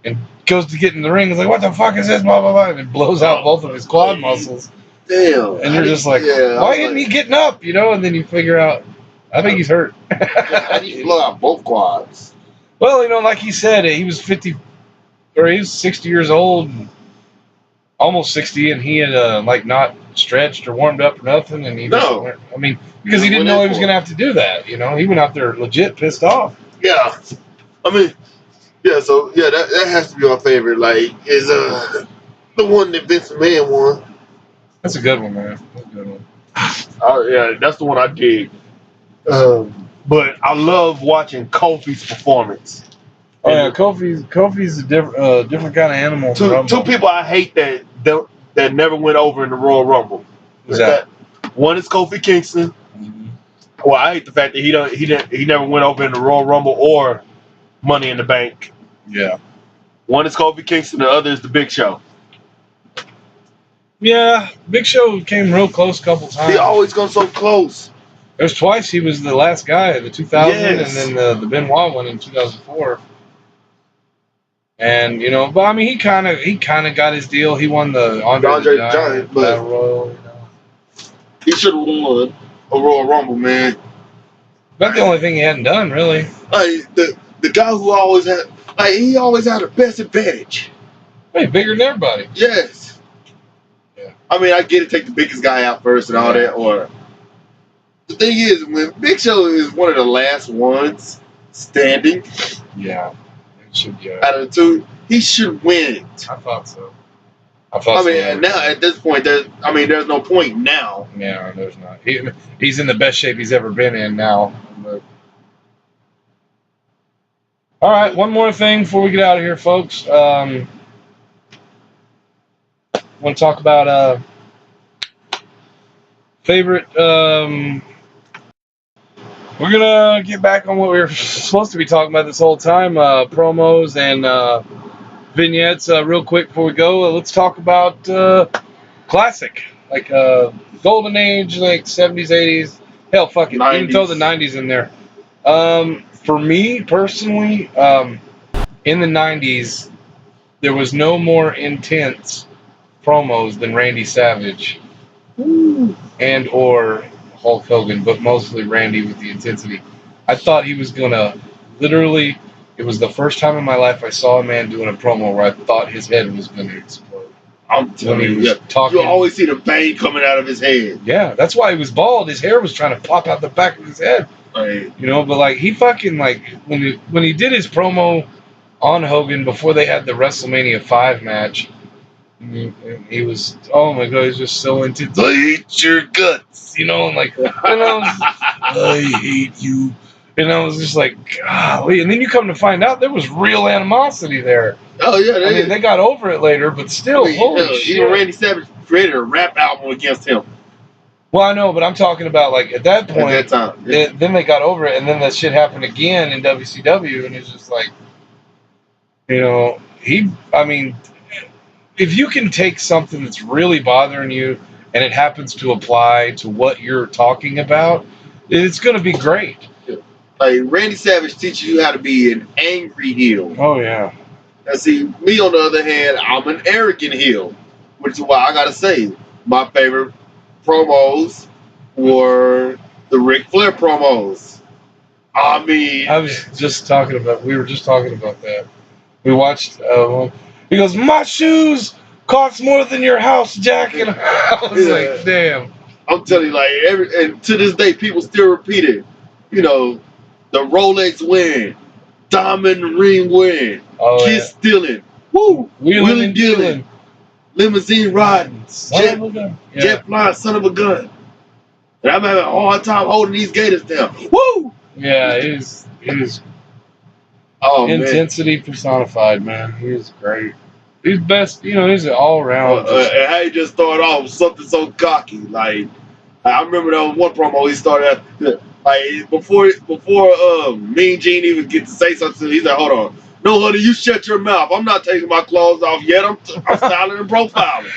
and goes to get in the ring. He's like, "What the fuck is this?" Blah blah blah, and it blows out both of his quad muscles. Damn! And you're just like, why isn't he getting up? And then you figure out, I think he's hurt. How do you blow out both quads? Well, like he said, he was 50, or he was 60 years old, almost 60, and he had not stretched or warmed up or nothing. And because he didn't know he was going to have to do that. He went out there legit pissed off. Yeah, so that has to be our favorite. Is the one that Vince McMahon won. That's a good one, man. That's a good one. Yeah, that's the one I dig. But I love watching Kofi's performance. Oh yeah, Kofi's a different kind of animal. Two people I hate that never went over in the Royal Rumble. Who's that? One is Kofi Kingston. Mm-hmm. Well, I hate the fact that he never went over in the Royal Rumble or Money in the Bank. Yeah. One is Kofi Kingston, the other is the Big Show. Yeah, Big Show came real close a couple times. He always comes so close. There's twice he was the last guy, the 2000 Yes. and then the Benoit one in 2004. And but I mean, he kind of got his deal. He won the Andre the Giant Battle Royal. He should have won a Royal Rumble, man. That's the only thing he hadn't done, really. Like the guy who always had, he always had the best advantage. Hey, bigger than everybody. Yes. Yeah. I mean, I get it. Take the biggest guy out first and all that. Or the thing is, when Big Show is one of the last ones standing. Yeah. Should be out of the two, he should win it. I thought so. I mean, now at this point, there's no point now. Yeah, there's not. He's in the best shape he's ever been in now. But... All right, one more thing before we get out of here, folks. Want to talk about favorite. We're gonna get back on what we were supposed to be talking about this whole time: promos and vignettes. Real quick before we go, let's talk about classic, like golden age, like 70s, 80s. Hell, fuck it, 90s. even throw the 90s in there. For me personally, in the 90s, there was no more intense promos than Randy Savage and or Hulk Hogan, but mostly Randy with the intensity. I thought he was gonna literally. It was the first time in my life I saw a man doing a promo where I thought his head was gonna explode. I'm telling you, you always see the vein coming out of his head. Yeah, that's why he was bald. His hair was trying to pop out the back of his head. Right. But like he fucking like when he did his promo on Hogan before they had the WrestleMania 5 match. He was, oh my god, he's just so intense. I hate your guts, and like, I hate you, and I was just like, golly. And then you come to find out there was real animosity there. Oh yeah, they got over it later, but still, holy shit. Even Randy Savage created a rap album against him. Well, I know, but I'm talking about like at that point. At that time, yeah. Then they got over it, and then that shit happened again in WCW, and it's just like, if you can take something that's really bothering you and it happens to apply to what you're talking about, it's going to be great. Like Randy Savage teaches you how to be an angry heel. Oh yeah. Now see, me on the other hand, I'm an arrogant heel, which is why I gotta say my favorite promos were the Ric Flair promos. I mean, we were just talking about that. We watched. He goes, my shoes cost more than your house, Jack. And I was like, damn. I'm telling you, and to this day, people still repeat it. The Rolex win, diamond ring win, kiss stealing, woo, wheeling dealing, limousine riding, jet flying, son of a gun. And I'm having a hard time holding these gators down. Woo! Yeah, it is. Oh, intensity personified, man. He is great. He's best, he's an all-around. And how he just started off with something so cocky. Like, I remember that one promo he started at, like, before Mean Gene even get to say something, he's like, hold on. No, honey, you shut your mouth. I'm not taking my clothes off yet. I'm styling and profiling.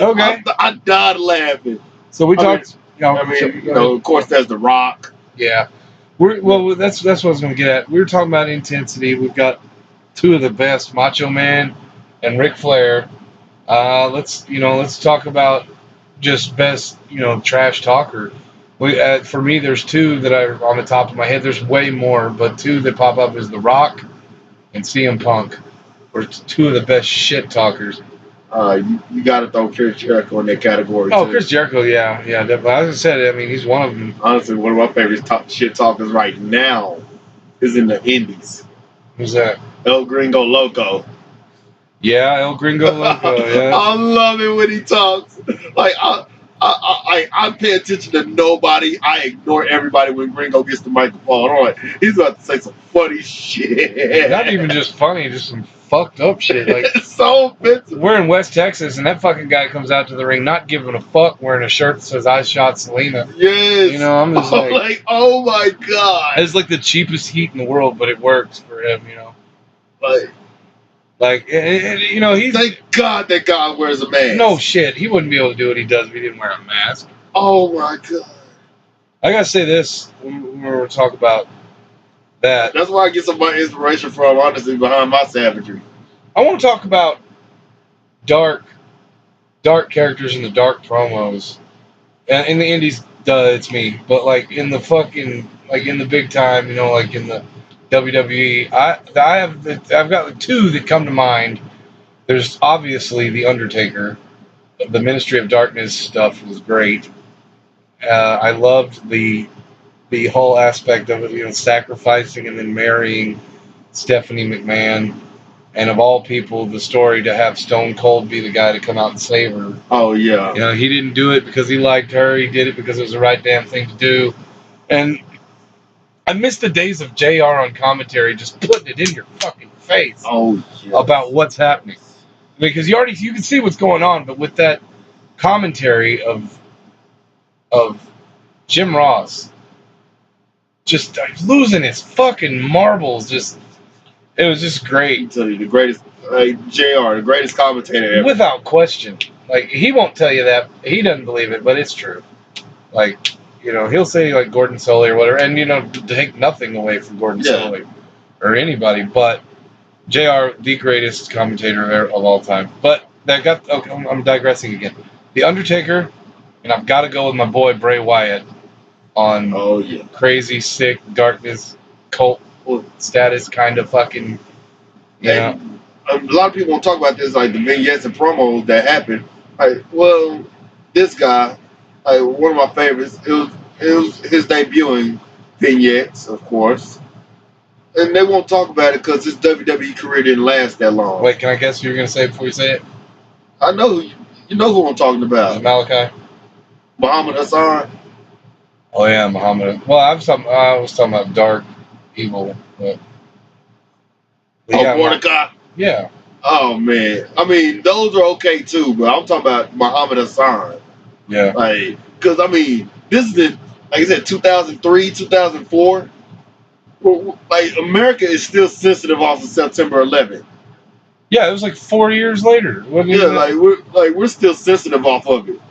Okay. I died laughing. So we talked. Of course, there's The Rock. Yeah. That's what I was going to get at. We were talking about intensity. We've got two of the best, Macho Man and Ric Flair. Let's talk about just best, trash talker. For me, there's two that are on the top of my head. There's way more, but two that pop up is The Rock and CM Punk, are two of the best shit talkers. You got to throw Chris Jericho in that category. Oh, too. Chris Jericho, yeah, definitely. As I said, he's one of them. Honestly, one of my favorite shit talkers right now is in the Indies. Who's that? El Gringo Loco. Yeah, El Gringo Loco. Yeah. I love it when he talks. Like I pay attention to nobody. I ignore everybody when Ringo gets the microphone on. He's about to say some funny shit. Not even just funny, just some fucked up shit. Like, it's so offensive. we're in West Texas, and that fucking guy comes out to the ring not giving a fuck, wearing a shirt that says "I shot Selena." Yes. You know, I'm just like, oh my god. it's like the cheapest heat in the world, but it works for him. You know, you know, he's thank God that guy wears a mask. no shit. He wouldn't be able to do what he does if he didn't wear a mask. Oh my god. I gotta say this when we're talking about that. That's where I get some of my inspiration from, honestly, behind my savagery. I want to talk about dark characters in the dark promos. And in the indies, duh, it's me. But like in the fucking, like in the big time, you know, like in the WWE, I've got like two that come to mind. There's obviously the Undertaker. The Ministry of Darkness stuff was great. I loved the whole aspect of it, you know, sacrificing and then marrying Stephanie McMahon. And of all people, the story to have Stone Cold be the guy to come out and save her. Oh, yeah. You know, he didn't do it because he liked her. He did it because it was the right damn thing to do. And I miss the days of JR on commentary just putting it in your fucking face about what's happening. Because you can see what's going on, but with that commentary of Jim Ross just losing his fucking marbles, it was just great. I tell you, the greatest, JR, the greatest commentator ever. Without question. Like, he won't tell you that. He doesn't believe it, but it's true. Like, you know, he'll say, like, Gordon Solie or whatever, and, you know, to take nothing away from Gordon Solie or anybody, but JR, the greatest commentator of all time. But I'm digressing again. The Undertaker, and I've got to go with my boy Bray Wyatt on crazy, sick, darkness, cult status kind of fucking, you know. A lot of people won't talk about this, like the vignettes and promos that happened. Like, well, this guy, like one of my favorites, it was his debuting vignettes, of course. And they won't talk about it because his WWE career didn't last that long. Wait, can I guess what you're gonna say before you say it? I know you know who I'm talking about. Malachi? Muhammad Hassan. Oh yeah, Muhammad. Well, I was talking about dark evil. But Mordecai. Yeah. Oh man, I mean those are okay too, but I'm talking about Muhammad Hassan. Yeah. Like, because I mean, this is like I said, 2003, 2004. Like America is still sensitive off of September 11th. Yeah, it was like 4 years later. We're still sensitive off of it.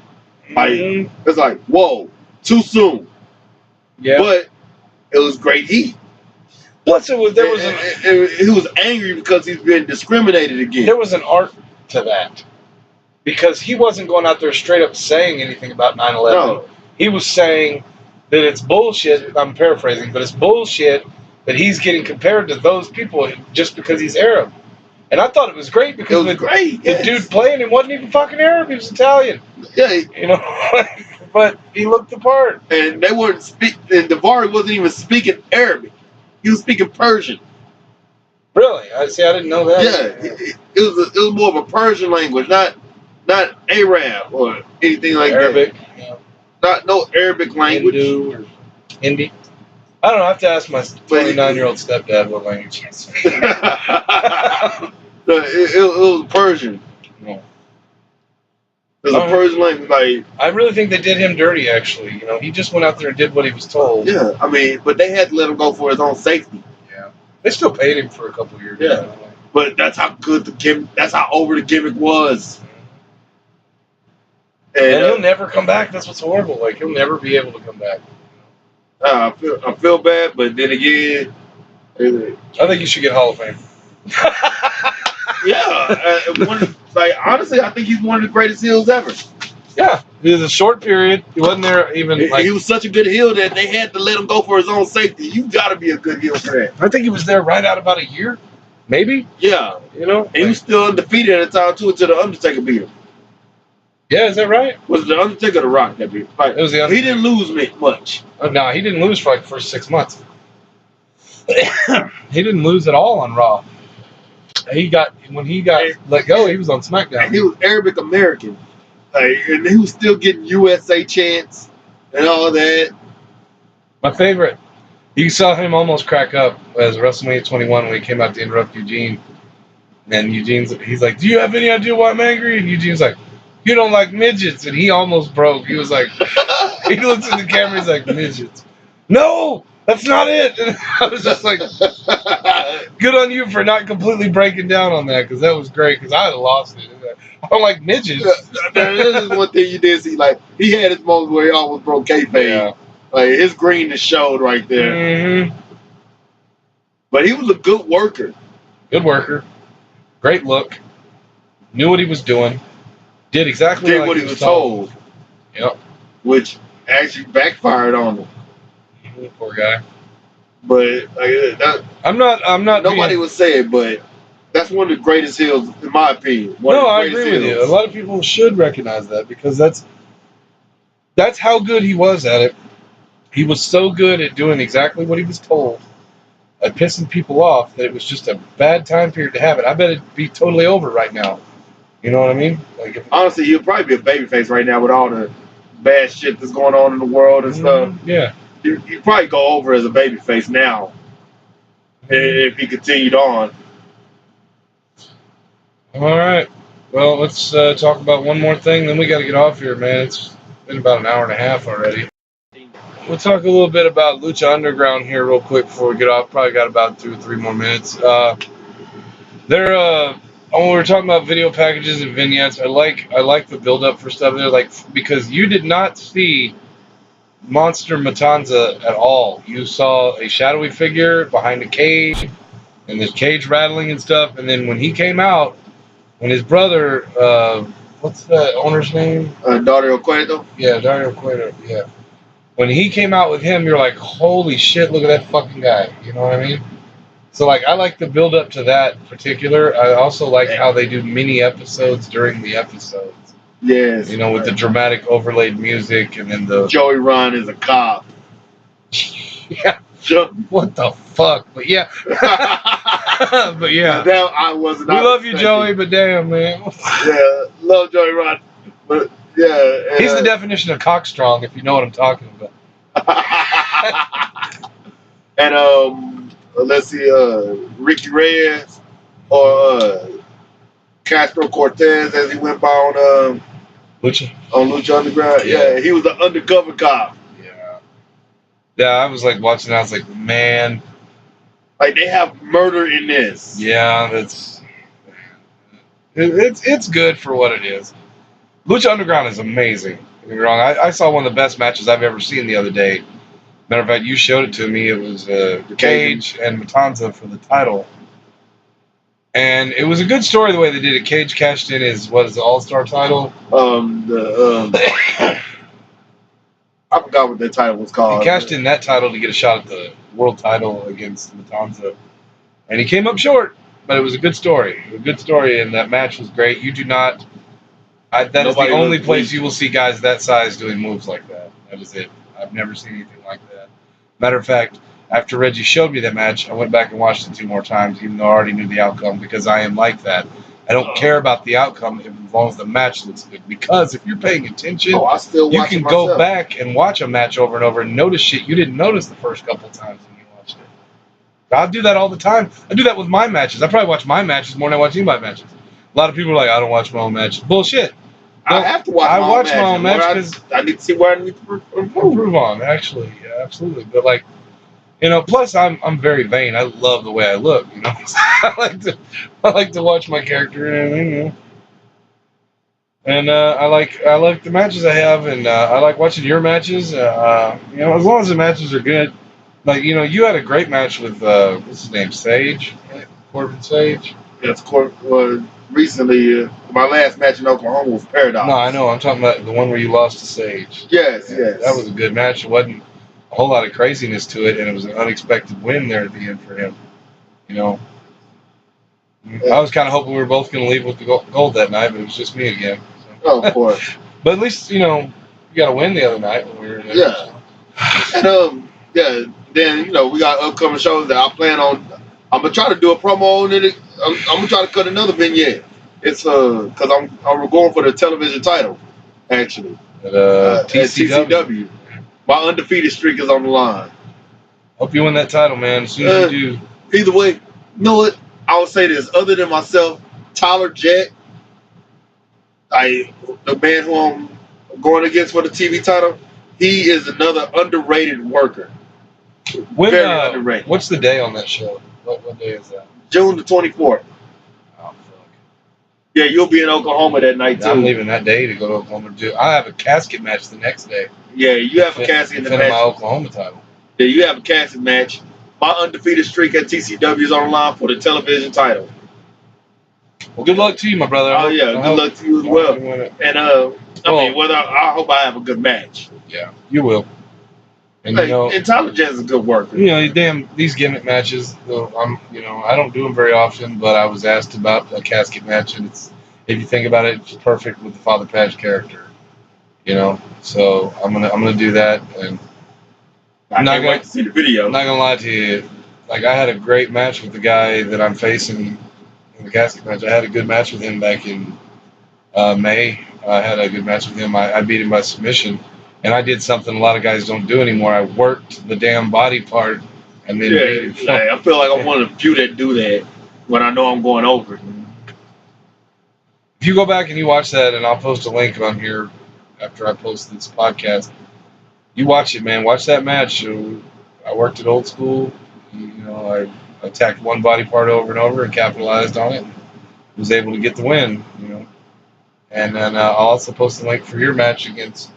Like it's like, whoa, too soon. Yeah. But it was great heat. Plus, he was angry because he's been discriminated against. There was an art to that. Because he wasn't going out there straight up saying anything about 9/11. No. He was saying that it's bullshit. I'm paraphrasing, but it's bullshit that he's getting compared to those people just because he's Arab. And I thought it was great because the dude playing him wasn't even fucking Arab. He was Italian. Yeah. You know, but he looked the part. And they weren't and Daivari wasn't even speaking Arabic. He was speaking Persian. Really? I didn't know that. Yeah. It was more of a Persian language, not Arab or anything like Arabic. that. Yeah. No Arabic language. Hindu or Hindi. I don't know. I have to ask my 29-year-old stepdad what language he speaks. It was Persian. Yeah. It was a Persian language. Like, I really think they did him dirty, actually. You know, he just went out there and did what he was told. Yeah, I mean, but they had to let him go for his own safety. Yeah. They still paid him for a couple of years. Yeah. But that's how good that's how over the gimmick was. And he'll never come back. That's what's horrible. Like, he'll never be able to come back. I feel bad, but then again, I think you should get Hall of Fame. Yeah, honestly, I think he's one of the greatest heels ever. Yeah, it was a short period. He wasn't there even. He was such a good heel that they had to let him go for his own safety. You got to be a good heel for that. I think he was there right out about a year, maybe. Yeah, you know, and he was still undefeated at the time too until the Undertaker beat him. Yeah, is that right? Was it the Undertaker or the Rock that beat him? Like, it was the Undertaker. He didn't lose much. No, he didn't lose for like the first 6 months. He didn't lose at all on Raw. When he got let go, he was on SmackDown. And he was Arabic American. And he was still getting USA chants and all that. My favorite. You saw him almost crack up as WrestleMania 21 when he came out to interrupt Eugene. And he's like, do you have any idea why I'm angry? And Eugene's like, you don't like midgets. And he almost broke. He was like, he looks at the camera, he's like, midgets. No, that's not it. And I was just like, good on you for not completely breaking down on that, because that was great, because I had lost it. I don't like midgets. This is one thing you did see. Like, he had his moments where he almost broke kayfabe. Yeah. Like, his greenness showed right there. Mm-hmm. But he was a good worker. Good worker. Great look. Knew what he was doing. Did exactly what he was told. Yep. Which actually backfired on him. Poor guy. But I'm not. Nobody would say it, but that's one of the greatest heels, in my opinion. I agree with you. A lot of people should recognize that, because that's how good he was at it. He was so good at doing exactly what he was told, at pissing people off, that it was just a bad time period to have it. I bet it'd be totally over right now. You know what I mean? Like, honestly, he'll probably be a babyface right now with all the bad shit that's going on in the world and stuff. Yeah. He'd probably go over as a babyface now if he continued on. All right. Well, let's talk about one more thing, then we got to get off here, man. It's been about an hour and a half already. We'll talk a little bit about Lucha Underground here real quick before we get off. Probably got about 2 or 3 more minutes. When we were talking about video packages and vignettes, I like the build up for stuff there, like, because you did not see Monster Matanza at all. You saw a shadowy figure behind a cage, and the cage rattling and stuff. And then when he came out, when his brother, what's the owner's name? Dario Cueto. Yeah, Dario Cueto. Yeah. When he came out with him, you're like, holy shit, look at that fucking guy. You know what I mean? So, like, I like the build up to that particular. I also like how they do mini episodes during the episodes. Yes. You know, with the dramatic overlaid music, and then the Joey Ron is a cop. Yeah. What the fuck? But yeah. But yeah. That I wasn't. We love you, Joey, but damn, man. Yeah, love Joey Ron. But yeah. He's the definition of cockstrong, if you know what I'm talking about. And let's see, Ricky Reyes or Castro Cortez, as he went by on Lucha Underground. Yeah, he was the undercover cop. Yeah, I was like watching. I was like, man, like, they have murder in this. Yeah, it's good for what it is. Lucha Underground is amazing. Don't get me wrong. I saw one of the best matches I've ever seen the other day. Matter of fact, you showed it to me. It was Cage and Matanza for the title. And it was a good story the way they did it. Cage cashed in his, the All-Star title? I forgot what that title was called. He cashed in that title to get a shot at the world title against Matanza. And he came up short, but it was a good story. And that match was great. You do not... that is the only place you will see guys that size doing moves like that. That is it. I've never seen anything like that. Matter of fact, after Reggie showed me that match, I went back and watched it 2 more times, even though I already knew the outcome, because I am like that. I don't care about the outcome as long as the match looks good. Because if you're paying attention, you can go back and watch a match over and over and notice shit you didn't notice the first couple times when you watched it. I do that all the time. I do that with my matches. I probably watch my matches more than I watch anybody's matches. A lot of people are like, I don't watch my own matches. Bullshit. I have to watch my own match because I need to see where I need to improve on. Actually, yeah, absolutely. But like, you know, plus I'm very vain. I love the way I look. You know, I like to watch my character and everything. You know, and I like the matches I have, and I like watching your matches. You know, as long as the matches are good. Like, you know, you had a great match with what's his name, Sage, right? Corbin Sage. Yes, Corbin. Recently, my last match in Oklahoma was Paradox. No, I know. I'm talking about the one where you lost to Sage. Yes. That was a good match. It wasn't a whole lot of craziness to it, and it was an unexpected win there at the end for him. You know, I was kind of hoping we were both going to leave with the gold that night, but it was just me again. So. Oh, of course. But at least, you know, you got to win the other night when we were there. Yeah. And then, you know, we got upcoming shows that I plan on. I'm gonna try to do a promo on it. I'm gonna try to cut another vignette. It's because I'm going for the television title. actually. At TCW. TCW. My undefeated streak is on the line. Hope you win that title, man. As soon as you do. Either way, you know what? I would say this. Other than myself, Tyler Jett, the man who I'm going against for the TV title, he is another underrated worker. Very underrated. What's the day on that show? What day is that? June the 24th. Oh, fuck. Yeah, you'll be in Oklahoma that night, too. I'm leaving that day to go to Oklahoma. I have a casket match the next day. Yeah, you have a casket match. Defending my Oklahoma title. Yeah, you have a casket match. My undefeated streak at TCW is on the line for the television title. Well, good luck to you, my brother. Oh, yeah, good luck to you as well. And, I hope I have a good match. Yeah, you will. And, and Tyler Jett is a good worker. These gimmick matches, I don't do them very often, but I was asked about a casket match, and if you think about it, it's perfect with the Father Padge character. So I'm gonna do that, and I can't wait to see the video. I'm not gonna lie to you, like I had a great match with the guy that I'm facing in the casket match. I had a good match with him back in May. I had a good match with him. I beat him by submission. And I did something a lot of guys don't do anymore. I worked the damn body part and then beat him. I feel like I'm one of the few that do that when I know I'm going over. If you go back and you watch that, and I'll post a link on here after I post this podcast, you watch it, man. Watch that match. I worked at Old School. I attacked one body part over and over and capitalized on it. Was able to get the win. And then I'll also post a link for your match against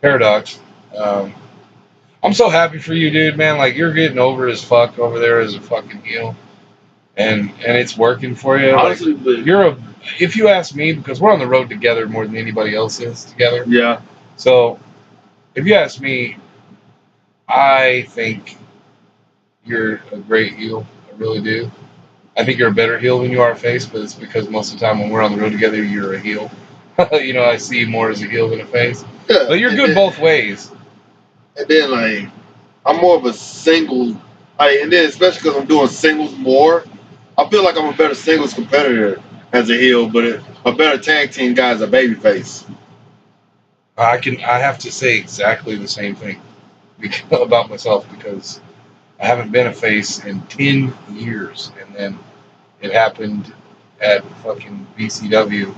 Paradox. I'm so happy for you, dude, man. Like, you're getting over as fuck over there as a fucking heel, and it's working for you. Honestly, like, if you ask me, because we're on the road together more than anybody else is together. Yeah. So, if you ask me, I think you're a great heel. I really do. I think you're a better heel than you are a face, but it's because most of the time when we're on the road together, you're a heel. I see you more as a heel than a face. Yeah, but you're good both ways. And then, I'm more of a single. And then, especially because I'm doing singles more, I feel like I'm a better singles competitor as a heel, but a better tag team guy as a babyface. I have to say exactly the same thing about myself, because I haven't been a face in 10 years, and then it happened at fucking BCW.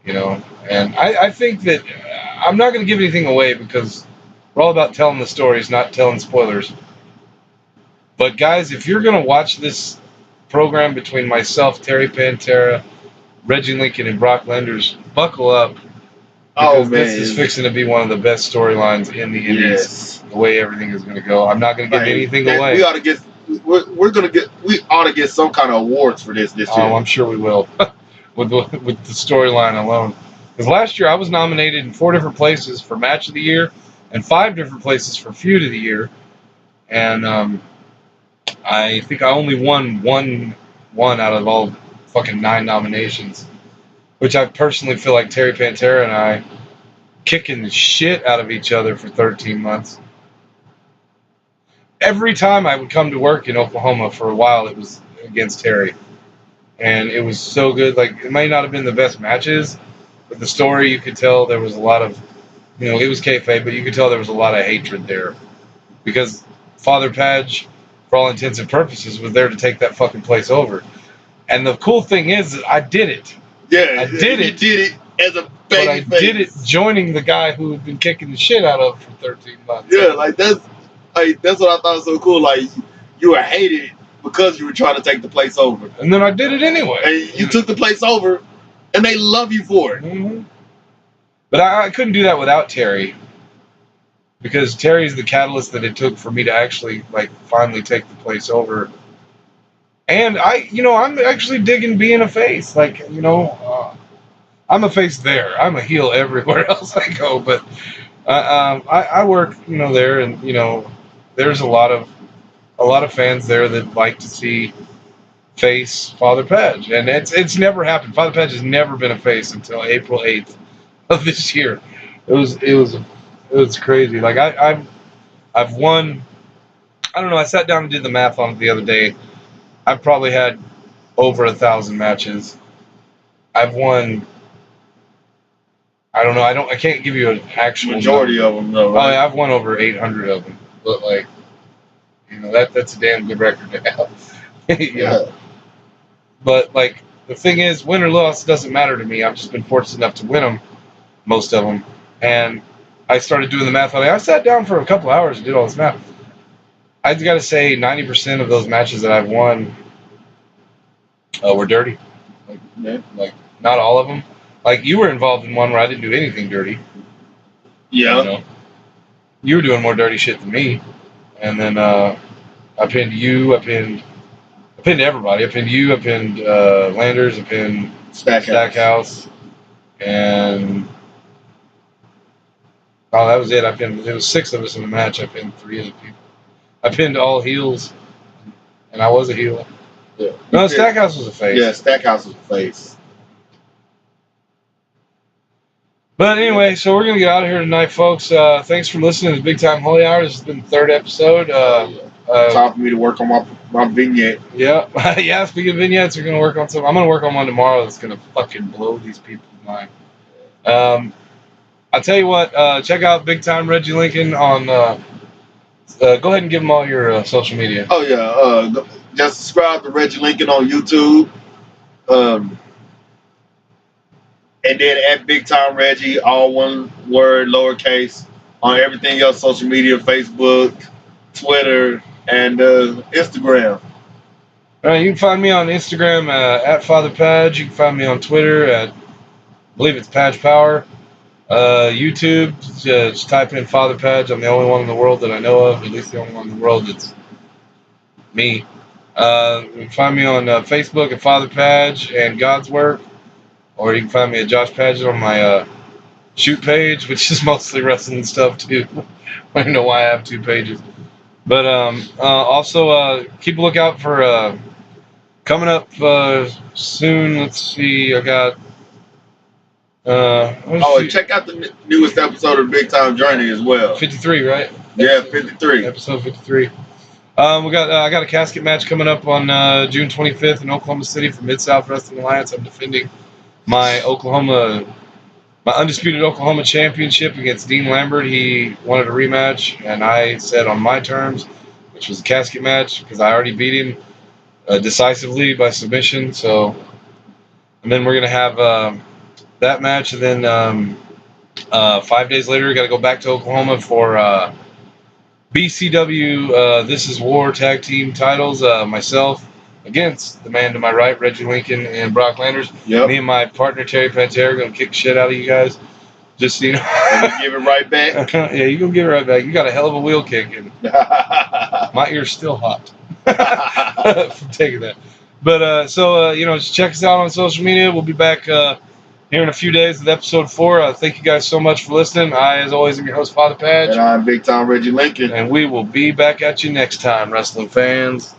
And I think that I'm not going to give anything away, because we're all about telling the stories, not telling spoilers. But guys, if you're going to watch this program between myself, Terry Pantera, Reggie Lincoln, and Brock Lenders, buckle up. Because this is fixing to be one of the best storylines in the Indies. Yes. The way everything is going to go. I'm not going to give anything away. We ought to get some kind of awards for this year. Oh, I'm sure we will. with the storyline alone. Because last year I was nominated in 4 different places for Match of the Year and 5 different places for Feud of the Year. And I think I only won one out of all fucking 9 nominations. Which I personally feel like Terry Pantera and I kicking the shit out of each other for 13 months. Every time I would come to work in Oklahoma for a while, it was against Terry. And it was so good. Like, it might not have been the best matches, but the story, you could tell there was a lot of, it was kayfabe, but you could tell there was a lot of hatred there. Because Father Padge, for all intents and purposes, was there to take that fucking place over. And the cool thing is I did it. Yeah, I did it. You did it as a baby. But I did it joining the guy who had been kicking the shit out of for 13 months. Yeah, that's what I thought was so cool. Like, you were hated because you were trying to take the place over. And then I did it anyway. And you took the place over, and they love you for it. Mm-hmm. But I couldn't do that without Terry. Because Terry's the catalyst that it took for me to actually, finally take the place over. And I'm actually digging being a face. I'm a face there. I'm a heel everywhere else I go. But I work, there, and there's a lot of fans there that like to see face Father Padge, and it's never happened. Father Padge has never been a face until April 8th of this year. It was crazy. Like I've won. I don't know. I sat down and did the math on it the other day. I've probably had over 1,000 matches. I've won I don't know. I can't give you an actual majority number. of them, though. Right? Right? I've won over 800 of them, but like, you know, that's a damn good record to have. Yeah. But like, the thing is, win or loss doesn't matter to me. I've just been fortunate enough to win them, most of them, and I started doing the math. I sat down for a couple hours and did all this math. I got to say, 90% of those matches that I've won were dirty. Like not all of them. Like you were involved in one where I didn't do anything dirty. Yeah. You know, you were doing more dirty shit than me. And then I pinned you. I pinned everybody. I pinned you. I pinned Landers. I pinned Stackhouse. And oh, that was it. There was 6 of us in the match. I pinned 3 other people. I pinned all heels, and I was a heel. Yeah. No, Stackhouse was a face. Yeah, Stackhouse was a face. But anyway, so we're going to get out of here tonight, folks. Thanks for listening to Big Time Holy Hour. This has been the 3rd episode. Time for me to work on my vignette. Yeah. Yeah, speaking of vignettes, we're going to work on some. I'm going to work on one tomorrow that's going to fucking blow these people's mind. I'll tell you what, check out Big Time Reggie Lincoln on... go ahead and give them all your social media. Oh, yeah. Just subscribe to Reggie Lincoln on YouTube. And then at Big Time Reggie, all one word, lowercase, on everything else, social media, Facebook, Twitter, and Instagram. All right, you can find me on Instagram at Father Padge. You can find me on Twitter at, I believe it's Padge Power. YouTube, just type in Father Padge. I'm the only one in the world that I know of, at least the only one in the world that's me. You can find me on Facebook at Father Padge and God's Work. Or you can find me at Josh Padgett on my shoot page, which is mostly wrestling stuff too. I don't know why I have 2 pages. But also keep a lookout for coming up soon. Let's see, I got. Check out the newest episode of Big Time Journey as well. 53, right? Yeah, 53. Episode 53. I got a casket match coming up on June 25th in Oklahoma City for Mid-South Wrestling Alliance. I'm defending my undisputed Oklahoma championship against Dean Lambert. He wanted a rematch, and I said on my terms, which was a casket match, because I already beat him decisively by submission. So, and then we're gonna have that match, and then 5 days later, we got to go back to Oklahoma for BCW. This is War tag team titles. Myself against the man to my right, Reggie Lincoln and Brock Landers. Yep. Me and my partner Terry Pantera are gonna kick shit out of you guys. Just so you know. And give it right back. Yeah, you gonna give it right back. You got a hell of a wheel kick, and my ear's still hot from taking that. But just check us out on social media. We'll be back here in a few days with episode 4. Thank you guys so much for listening. I, as always, am your host, Father Padge. And I'm Big Time Reggie Lincoln. And we will be back at you next time, wrestling fans.